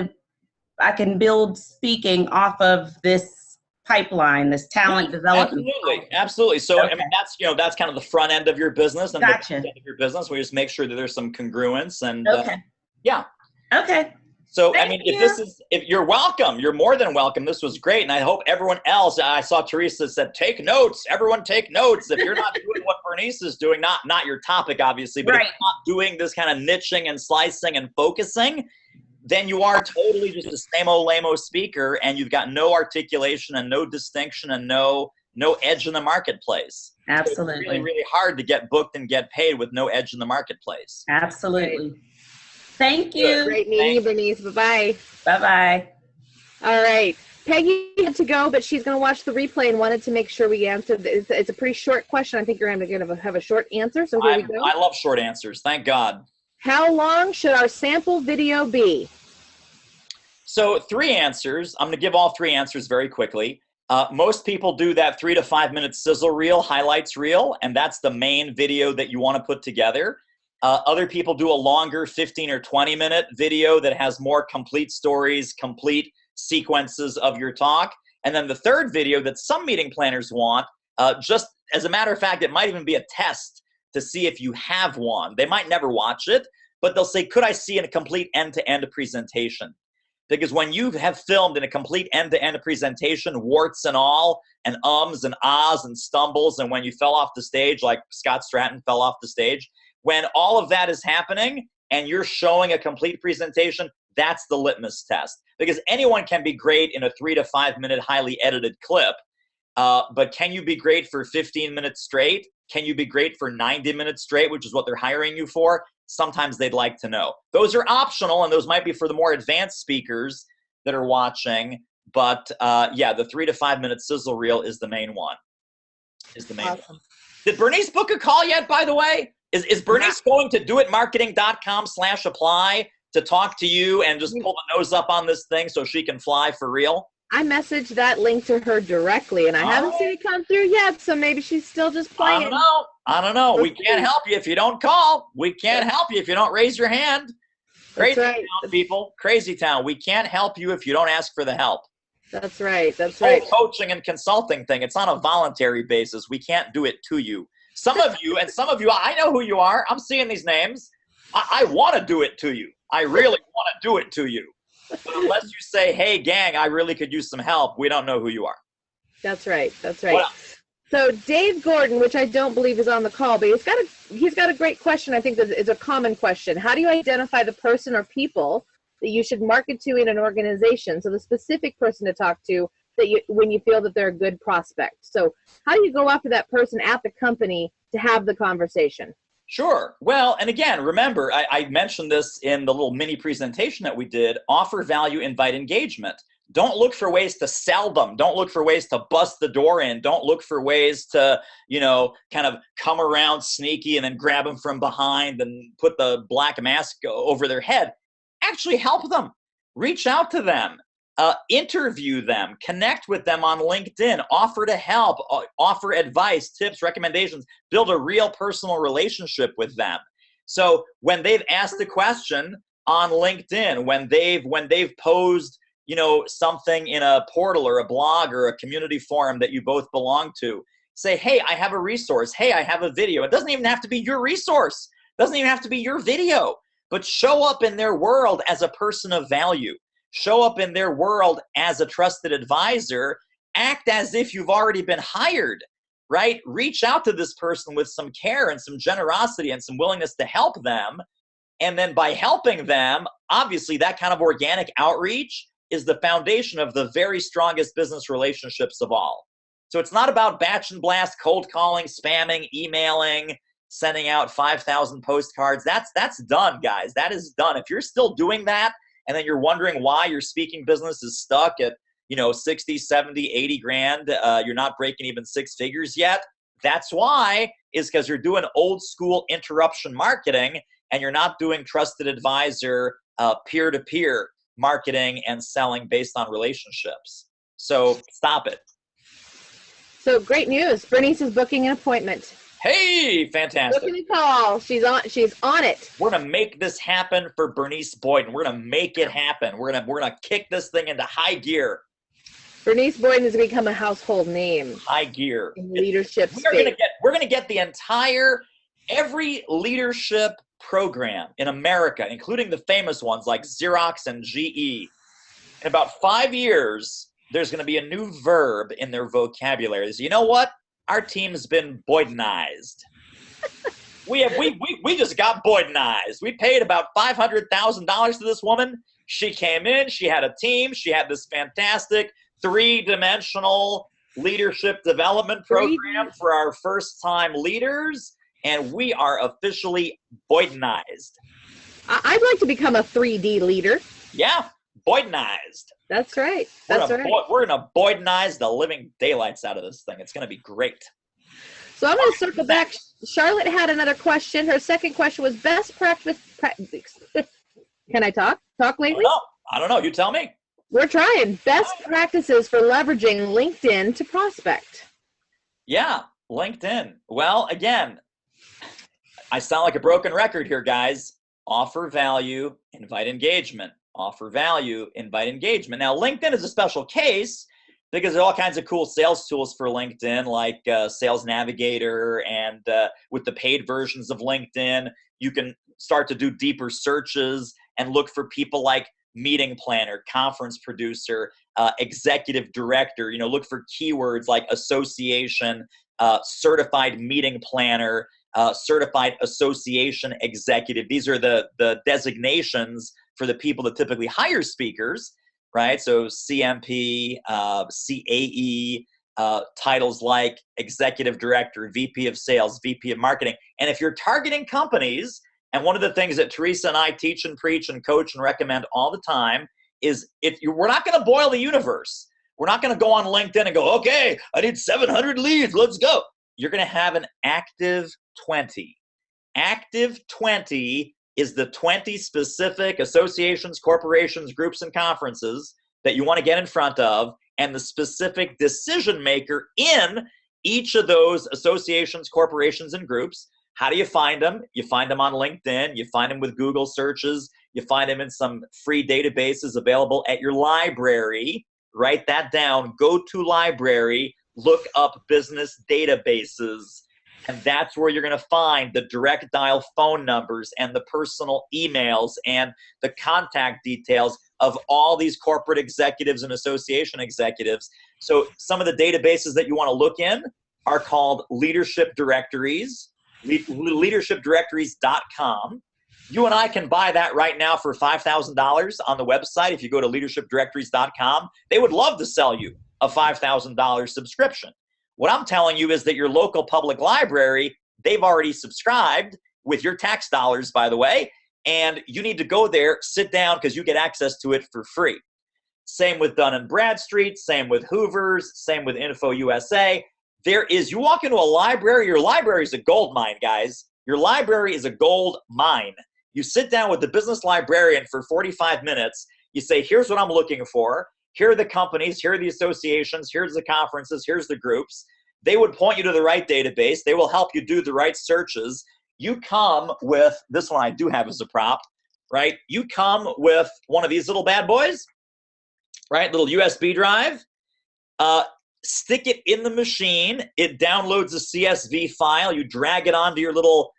I can build speaking off of this pipeline, this talent development. Absolutely. So, okay. I mean, that's kind of the front end of your business, and gotcha. the back end of your business, we just make sure that there's some congruence and okay. Yeah. Okay. So, Thank I mean, you. if you're welcome, you're more than welcome. This was great. And I hope everyone else, I saw Teresa said, take notes. Everyone take notes. If you're not doing what Bernice is doing, not your topic, obviously, but if you're not doing this kind of niching and slicing and focusing, then you are totally just a same-o, lame-o speaker, and you've got no articulation and no distinction and no edge in the marketplace. Absolutely. So it's really, really hard to get booked and get paid with no edge in the marketplace. Absolutely. Thank you. Great meeting you, Bernice. Bye-bye. Bye-bye. All right. Peggy had to go, but she's going to watch the replay and wanted to make sure we answered. It's a pretty short question. I think you're going to have a short answer, so here we go. I love short answers. Thank God. How long should our sample video be? So 3 answers. I'm going to give all 3 answers very quickly. Most people do that 3 to 5 minute sizzle reel, highlights reel, and that's the main video that you want to put together. Other people do a longer 15 or 20 minute video that has more complete stories, complete sequences of your talk. And then the third video that some meeting planners want, just as a matter of fact, it might even be a test to see if you have one. They might never watch it, but they'll say, could I see a complete end-to-end presentation? Because when you have filmed in a complete end-to-end presentation, warts and all, and ums and ahs and stumbles, and when you fell off the stage like Scott Stratton fell off the stage, when all of that is happening and you're showing a complete presentation, that's the litmus test. Because anyone can be great in a 3 to 5 minute highly edited clip, but can you be great for 15 minutes straight? Can you be great for 90 minutes straight, which is what they're hiring you for? Sometimes they'd like to know. Those are optional, and those might be for the more advanced speakers that are watching. But yeah, the 3 to 5 minute sizzle reel is the main one. Awesome. Did Bernice book a call yet, by the way? Is Bernice going to doitmarketing.com/apply to talk to you and just pull the nose up on this thing so she can fly for real? I messaged that link to her directly, and I haven't seen it come through yet, so maybe she's still just playing. I don't know. We can't help you if you don't call. We can't help you if you don't raise your hand. Crazy town, people. Crazy town. We can't help you if you don't ask for the help. That's right. That's right. Coaching and consulting thing. It's on a voluntary basis. We can't do it to you. Some of you, I know who you are. I'm seeing these names. I want to do it to you. I really want to do it to you. But unless you say, hey, gang, I really could use some help, we don't know who you are. That's right. That's right. So Dave Gordon, which I don't believe is on the call, but he's got a great question. I think that is a common question. How do you identify the person or people that you should market to in an organization? So the specific person to talk to when you feel that they're a good prospect. So how do you go after that person at the company to have the conversation? Sure. Well, and again, remember, I mentioned this in the little mini presentation that we did, offer value, invite engagement. Don't look for ways to sell them. Don't look for ways to bust the door in. Don't look for ways to, kind of come around sneaky and then grab them from behind and put the black mask over their head. Actually help them. Reach out to them. Interview them, connect with them on LinkedIn, offer to help, offer advice, tips, recommendations, build a real personal relationship with them. So when they've asked a question on LinkedIn, when they've posed, something in a portal or a blog or a community forum that you both belong to, say, hey, I have a resource. Hey, I have a video. It doesn't even have to be your resource. It doesn't even have to be your video. but show up in their world as a person of value. Show up in their world as a trusted advisor. Act as if you've already been hired, right? Reach out to this person with some care and some generosity and some willingness to help them. And then by helping them, obviously that kind of organic outreach is the foundation of the very strongest business relationships of all. So it's not about batch and blast, cold calling, spamming, emailing, sending out 5,000 postcards. That's done, guys. That is done. If you're still doing that and then you're wondering why your speaking business is stuck at 60, 70, 80 grand, you're not breaking even six figures yet, that's why, is because you're doing old school interruption marketing and you're not doing trusted advisor peer-to-peer marketing and selling based on relationships. So stop it. So great news. Bernice is booking an appointment. Hey, fantastic. Booking a call. She's on it. We're going to make this happen for Bernice Boyden. We're going to make it happen. We're going to kick this thing into high gear. Bernice Boyden has become a household name. High gear. In leadership space. We're going to get the every leadership program in America, including the famous ones like Xerox and GE. In about 5 years, there's going to be a new verb in their vocabulary. You know what? Our team's been Boydenized. we just got Boydenized. We paid about $500,000 to this woman. She came in, she had a team, she had this fantastic 3-dimensional leadership development program for our first-time leaders, and we are officially Boydenized. I'd like to become a 3D leader. Yeah, Boydenized. That's right. We're going to Boydenize the living daylights out of this thing. It's going to be great. So I'm going to circle back. Charlotte had another question. Her second question was best practice. Can I talk? Talk lately? I don't know. You tell me. We're trying. Best practices for leveraging LinkedIn to prospect. Yeah, LinkedIn. Well, again, I sound like a broken record here, guys. Offer value, invite engagement. Offer value, invite engagement. Now, LinkedIn is a special case because there are all kinds of cool sales tools for LinkedIn, like Sales Navigator, and with the paid versions of LinkedIn, you can start to do deeper searches and look for people like meeting planner, conference producer, executive director. Look for keywords like association, certified meeting planner, certified association executive. These are the designations for the people that typically hire speakers, right? So CMP, CAE, titles like executive director, VP of sales, VP of marketing. And if you're targeting companies, and one of the things that Teresa and I teach and preach and coach and recommend all the time is we're not going to boil the universe. We're not going to go on LinkedIn and go, okay, I need 700 leads, let's go. You're going to have an active 20. Active 20 is the 20 specific associations, corporations, groups, and conferences that you want to get in front of, and the specific decision maker in each of those associations, corporations, and groups. How do you find them? You find them on LinkedIn. You find them with Google searches. You find them in some free databases available at your library. Write that down. Go to library. Look up business databases. And that's where you're going to find the direct dial phone numbers and the personal emails and the contact details of all these corporate executives and association executives. So some of the databases that you want to look in are called leadership directories, leadershipdirectories.com. You and I can buy that right now for $5,000 on the website. If you go to leadershipdirectories.com, they would love to sell you a $5,000 subscription. What I'm telling you is that your local public library, they've already subscribed with your tax dollars, by the way, and you need to go there, sit down, because you get access to it for free. Same with Dun & Bradstreet, same with Hoover's, same with Info USA. You walk into a library, your library is a gold mine, guys. Your library is a gold mine. You sit down with the business librarian for 45 minutes. You say, here's what I'm looking for. Here are the companies, here are the associations, here's the conferences, here's the groups. They would point you to the right database. They will help you do the right searches. You come with, this one I do have as a prop, right? You come with one of these little bad boys, right? Little USB drive. Stick it in the machine. It downloads a CSV file. You drag it onto your little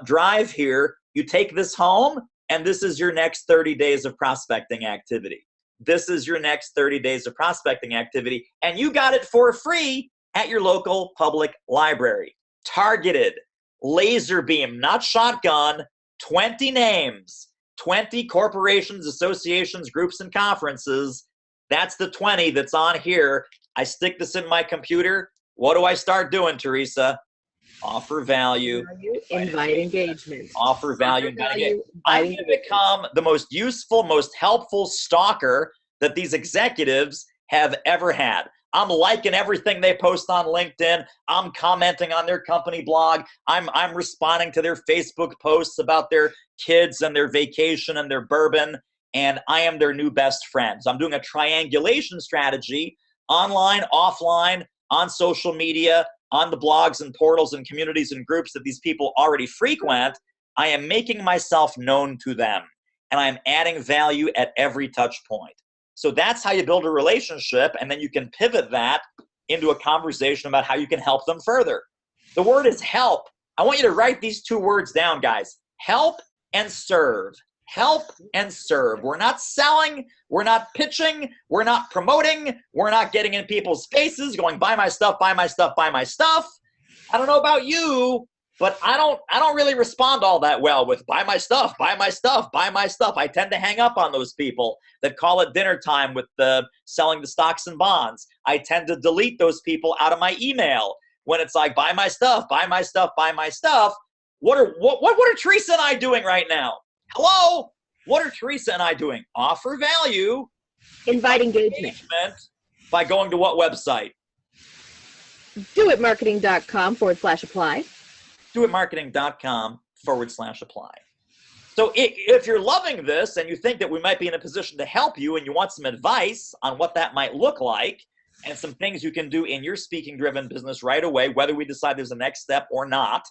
drive here. You take this home, and this is your next 30 days of prospecting activity. This is your next 30 days of prospecting activity, and you got it for free at your local public library. Targeted, laser beam, not shotgun, 20 names, 20 corporations, associations, groups, and conferences. That's the 20 that's on here. I stick this in my computer. What do I start doing, Teresa? Offer value. Invite engagement. Offer value. I'm going to become the most useful, most helpful stalker that these executives have ever had. I'm liking everything they post on LinkedIn. I'm commenting on their company blog. I'm responding to their Facebook posts about their kids and their vacation and their bourbon. And I am their new best friend. So I'm doing a triangulation strategy, online, offline, on social media, on the blogs and portals and communities and groups that these people already frequent. I am making myself known to them, and I'm adding value at every touch point. So that's how you build a relationship, and then you can pivot that into a conversation about how you can help them further. The word is help. I want you to write these two words down, guys. Help and serve. Help and serve. We're not selling. We're not pitching. We're not promoting. We're not getting in people's faces going, buy my stuff, buy my stuff, buy my stuff. I don't know about you, but I don't really respond all that well with buy my stuff, buy my stuff, buy my stuff. I tend to hang up on those people that call it dinner time with the selling the stocks and bonds. I tend to delete those people out of my email when it's like buy my stuff, buy my stuff, buy my stuff. What are Teresa and I doing right now? Hello? What are Teresa and I doing? Offer value. Invite engagement. By going to what website? doitmarketing.com/apply. doitmarketing.com/apply. So if you're loving this and you think that we might be in a position to help you and you want some advice on what that might look like and some things you can do in your speaking-driven business right away, whether we decide there's a next step or not,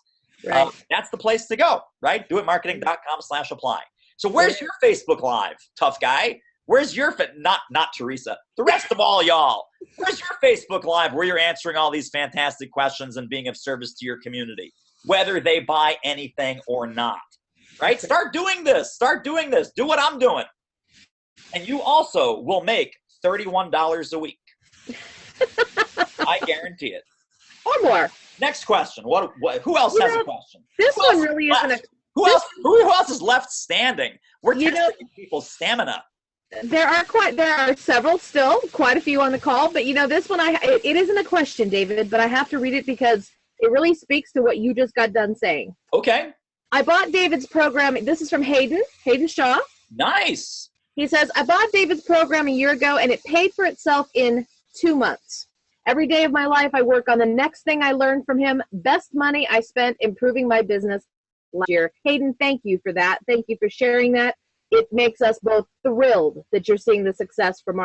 Right. That's the place to go, right? doitmarketing.com/apply. So where's your Facebook Live, tough guy? Where's your, not Teresa, the rest of all y'all? Where's your Facebook Live where you're answering all these fantastic questions and being of service to your community, whether they buy anything or not, right? Start doing this. Start doing this. Do what I'm doing. And you also will make $31 a week. I guarantee it. Or more. Next question. Who else has a question? This one really isn't a... Who else is left standing? We're testing people's stamina. There are several still, quite a few on the call, but this one, it isn't a question, David, but I have to read it because it really speaks to what you just got done saying. Okay. I bought David's program. This is from Hayden Shaw. Nice. He says, I bought David's program a year ago and it paid for itself in 2 months. Every day of my life, I work on the next thing I learned from him. Best money I spent improving my business last year. Hayden, thank you for that. Thank you for sharing that. It makes us both thrilled that you're seeing the success from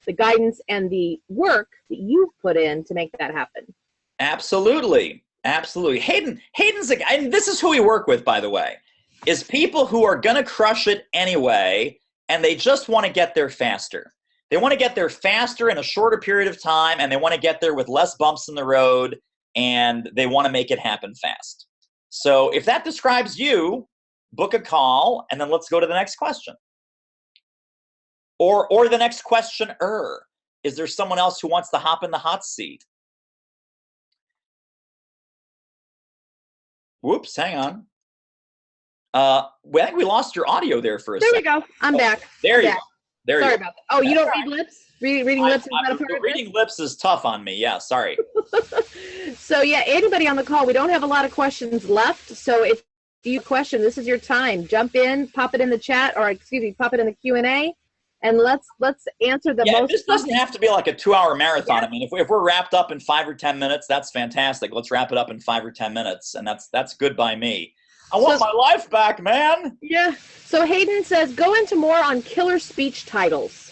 the guidance and the work that you've put in to make that happen. Absolutely. Absolutely. Hayden's a guy, and this is who we work with, by the way, is people who are going to crush it anyway, and they just want to get there faster. They want to get there faster in a shorter period of time, and they want to get there with less bumps in the road, and they want to make it happen fast. So if that describes you, book a call, and then let's go to the next question. Or the next questioner. Is there someone else who wants to hop in the hot seat? Whoops, hang on. I think we lost your audio there for a second. There we go. I'm back. There you go. Sorry about that. Oh, you don't read lips? Reading lips is not a part of this? Reading lips is tough on me. Yeah, sorry. So yeah, anybody on the call, we don't have a lot of questions left. So if you have a question, this is your time. Jump in, pop it in the chat, or pop it in the Q&A, and let's answer the most. This doesn't have to be like a 2-hour marathon. Yeah. I mean, if we're wrapped up in 5 or 10 minutes, that's fantastic. Let's wrap it up in 5 or 10 minutes, and that's good by me. I want my life back, man. Yeah. So Hayden says, go into more on killer speech titles.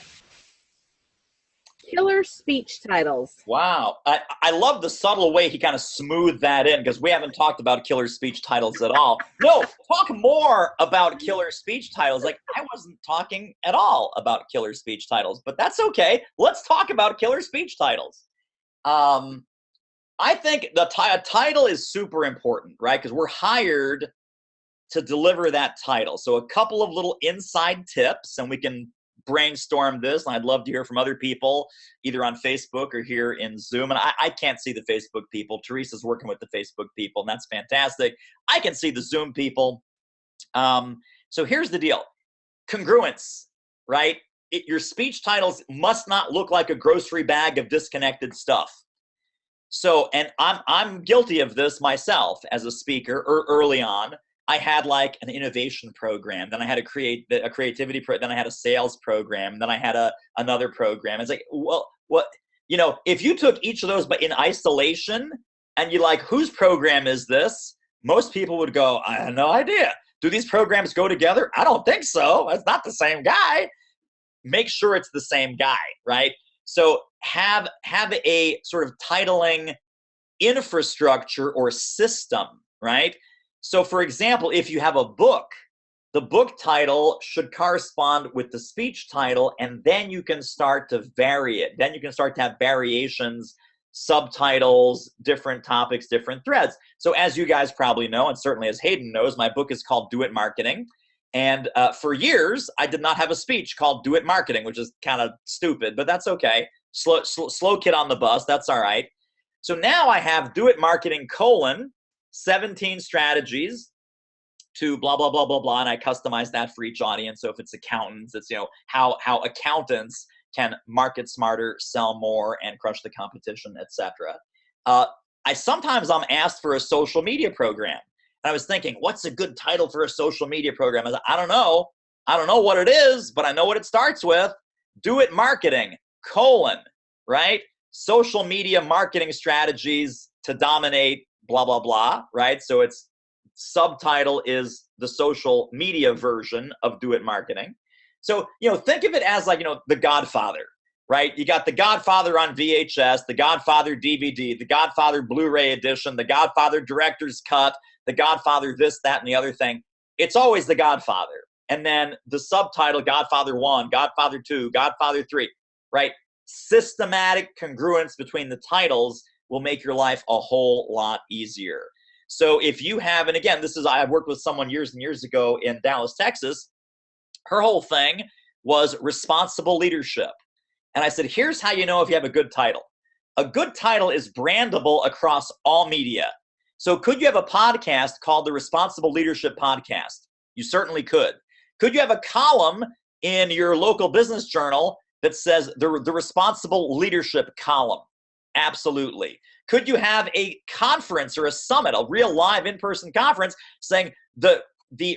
Killer speech titles. Wow. I love the subtle way he kind of smoothed that in, because we haven't talked about killer speech titles at all. No, talk more about killer speech titles. Like, I wasn't talking at all about killer speech titles, but that's okay. Let's talk about killer speech titles. I think the title is super important, right? Because we're hired to deliver that title. So a couple of little inside tips, and we can brainstorm this, and I'd love to hear from other people, either on Facebook or here in Zoom. And I can't see the Facebook people. Teresa's working with the Facebook people, and that's fantastic. I can see the Zoom people. So here's the deal. Congruence, right? Your speech titles must not look like a grocery bag of disconnected stuff. So, and I'm guilty of this myself as a speaker early on. I had like an innovation program, then I had a creativity then I had a sales program, then I had another program. It's like, well, what, you know, if you took each of those but in isolation and you like, whose program is this? Most people would go, I have no idea. Do these programs go together? I don't think so. It's not the same guy. Make sure it's the same guy, right? So have a sort of titling infrastructure or system, right? So for example, if you have a book, the book title should correspond with the speech title, and then you can start to vary it. Then you can start to have variations, subtitles, different topics, different threads. So as you guys probably know, and certainly as Hayden knows, my book is called Do It Marketing. And for years, I did not have a speech called Do It Marketing, which is kind of stupid, but that's okay. Slow kid on the bus, that's all right. So now I have Do It Marketing : 17 strategies to blah, blah, blah, blah, blah. And I customize that for each audience. So if it's accountants, it's, you know, how accountants can market smarter, sell more, and crush the competition, etc. Sometimes I'm asked for a social media program. And I was thinking, what's a good title for a social media program? I was like, I don't know. I don't know what it is, but I know what it starts with. Do It Marketing : right? Social media marketing strategies to dominate blah, blah, blah, right? So its subtitle is the social media version of Do It Marketing. So, you know, think of it as like, you know, The Godfather, right? You got The Godfather on VHS, The Godfather DVD, The Godfather Blu-ray edition, The Godfather Director's Cut, The Godfather this, that, and the other thing. It's always The Godfather. And then the subtitle, Godfather 1, Godfather 2, Godfather 3, right? Systematic congruence between the titles will make your life a whole lot easier. So if you have, and again, I worked with someone years and years ago in Dallas, Texas. Her whole thing was responsible leadership. And I said, here's how you know if you have a good title. A good title is brandable across all media. So could you have a podcast called the Responsible Leadership Podcast? You certainly could. Could you have a column in your local business journal that says the Responsible Leadership column? Absolutely. Could you have a conference or a summit, a real live in-person conference saying the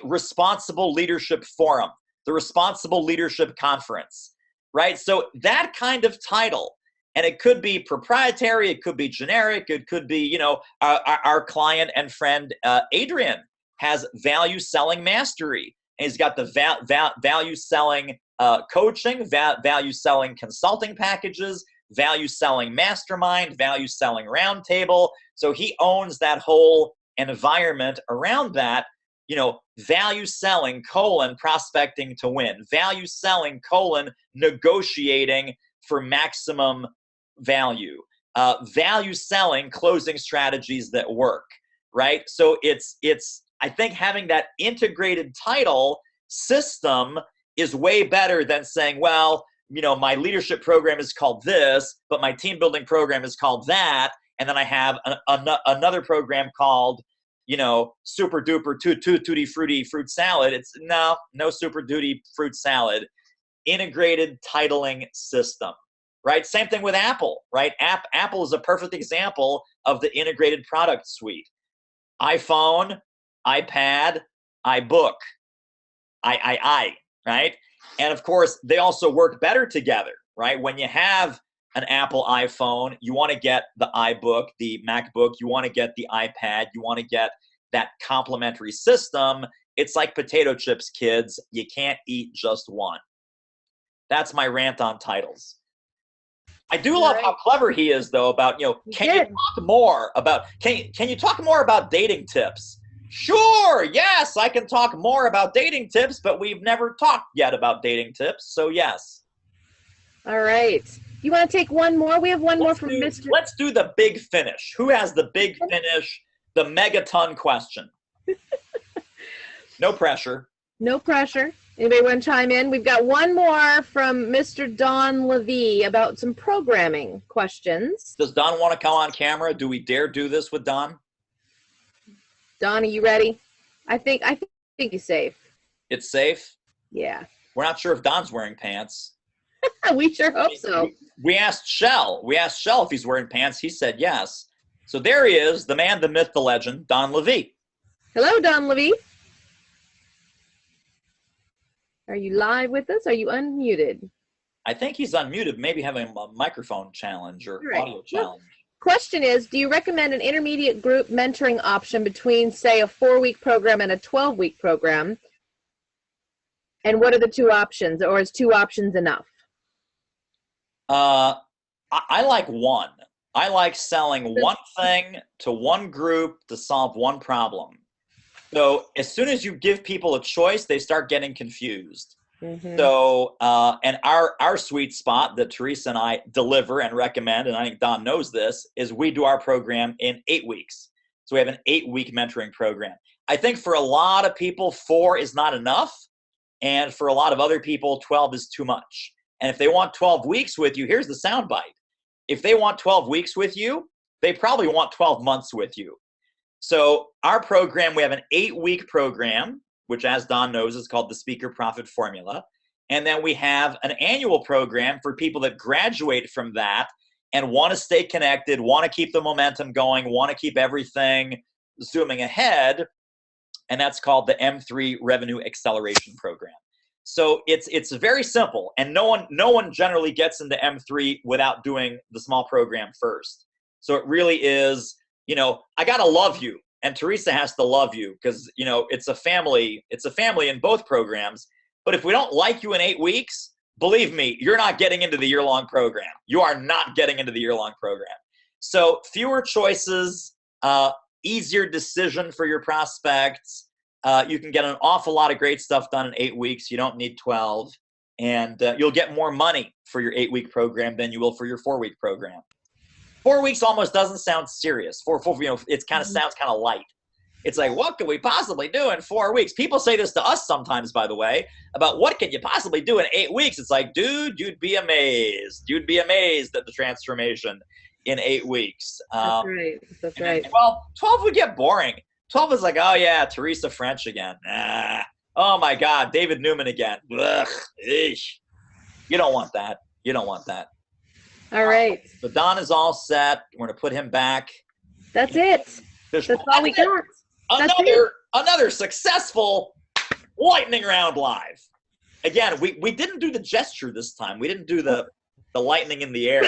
Responsible Leadership Forum, the Responsible Leadership Conference, right? So that kind of title, and it could be proprietary, it could be generic, it could be, you know, our client and friend Adrian has Value Selling Mastery, and he's got the value selling coaching, value selling consulting packages, value selling mastermind, value selling roundtable. So he owns that whole environment around that, you know, value selling : prospecting to win, value selling : negotiating for maximum value, value selling closing strategies that work, right? So it's I think having that integrated title system is way better than saying, well, you know, my leadership program is called this, but my team building program is called that. And then I have another program called, you know, super duper tutti frutti fruit salad. It's no super duty fruit salad. Integrated titling system, right? Same thing with Apple, right? Apple is a perfect example of the integrated product suite. iPhone, iPad, iBook, right? And of course, they also work better together, right? When you have an Apple iPhone, you want to get the iBook, the MacBook, you want to get the iPad, you want to get that complementary system. It's like potato chips, kids. You can't eat just one. That's my rant on titles. I do love how clever he is, though, about, you know, can you talk more about dating tips? Sure, yes, I can talk more about dating tips, but we've never talked yet about dating tips, so yes. All right. You want to take one more? We have one more from Mr. Let's do the big finish. Who has the big finish, the megaton question? No pressure. No pressure. Anybody want to chime in? We've got one more from Mr. Don Levy about some programming questions. Does Don want to come on camera? Do we dare do this with Don? Don, are you ready? I think he's safe. It's safe? Yeah. We're not sure if Don's wearing pants. We sure hope so. We asked Shell. We asked Shell if he's wearing pants. He said yes. So there he is, the man, the myth, the legend, Don Levy. Hello, Don Levy. Are you live with us? Are you unmuted? I think he's unmuted, maybe having a microphone challenge or Right. audio challenge. Question is, do you recommend an intermediate group mentoring option between, say, a 4-week program and a 12-week program? And what are the 2 options, or is 2 options enough? I like one. I like selling one thing to one group to solve one problem. So as soon as you give people a choice, they start getting confused. So, and our sweet spot that Teresa and I deliver and recommend, and I think Don knows this, is we do our program in 8 weeks. So we have an 8-week mentoring program. I think for a lot of people, 4 is not enough. And for a lot of other people, 12 is too much. And if they want 12 weeks with you, here's the soundbite. If they want 12 weeks with you, they probably want 12 months with you. So our program, we have an 8-week program, which as Don knows is called the Speaker Profit Formula. And then we have an annual program for people that graduate from that and want to stay connected, want to keep the momentum going, want to keep everything zooming ahead. And that's called the M3 Revenue Acceleration Program. So it's very simple, and no one generally gets into M3 without doing the small program first. So it really is, I gotta love you, and Teresa has to love you because it's a family in both programs. But if we don't like you in 8 weeks, believe me, you're not getting into the year-long program. You are not getting into the year-long program. So fewer choices, easier decision for your prospects. You can get an awful lot of great stuff done in 8 weeks. You don't need 12. And you'll get more money for your 8-week program than you will for your 4-week program. 4 weeks almost doesn't sound serious. It kind of sounds kind of light. It's like, what could we possibly do in 4 weeks? People say this to us sometimes, by the way, about what can you possibly do in 8 weeks? It's like, dude, you'd be amazed. You'd be amazed at the transformation in 8 weeks. That's right. That's right. 12 would get boring. 12 is like, oh yeah, Teresa French again. Oh my God, David Newman again. Ugh, eesh. You don't want that. You don't want that. All right. So Don is all set. We're gonna put him back. That's it. That's all we got. Another successful lightning round live. Again, we didn't do the gesture this time. We didn't do the lightning in the air.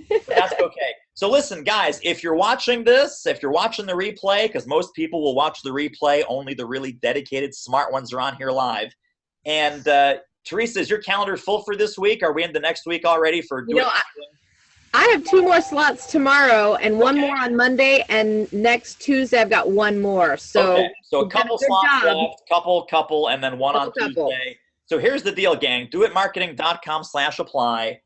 But that's okay. So listen, guys, if you're watching this, if you're watching the replay, because most people will watch the replay, only the really dedicated, smart ones are on here live. And Teresa, is your calendar full for this week? Are we into next week already for doing? I have 2 more slots tomorrow and one more on Monday, and next Tuesday I've got one more. So, so a couple slots left, couple, and then one on Tuesday. So here's the deal, gang. doitmarketing.com/apply.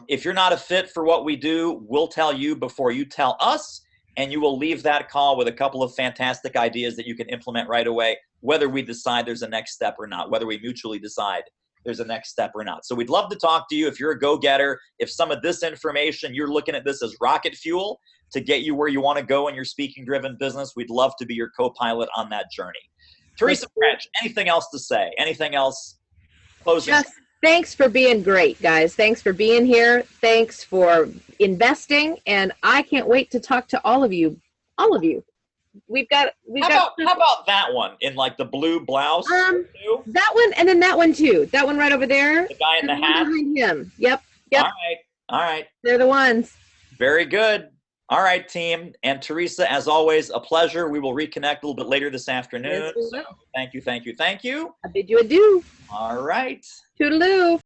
If you're not a fit for what we do, we'll tell you before you tell us, and you will leave that call with a couple of fantastic ideas that you can implement right away, whether we decide there's a next step or not, whether we mutually decide there's a next step or not. So we'd love to talk to you if you're a go-getter. If some of this information, you're looking at this as rocket fuel to get you where you want to go in your speaking-driven business, we'd love to be your co-pilot on that journey. Teresa French, anything else to say? Anything else? Closing. Just thanks for being great, guys. Thanks for being here. Thanks for investing. And I can't wait to talk to all of you. All of you. How about that one in like the blue blouse? That one, and then that one too. That one right over there. The guy in the hat? Behind him. Yep. All right. They're the ones. Very good. All right, team. And Teresa, as always, a pleasure. We will reconnect a little bit later this afternoon. Yes, so thank you. I bid you adieu. All right. Toodaloo.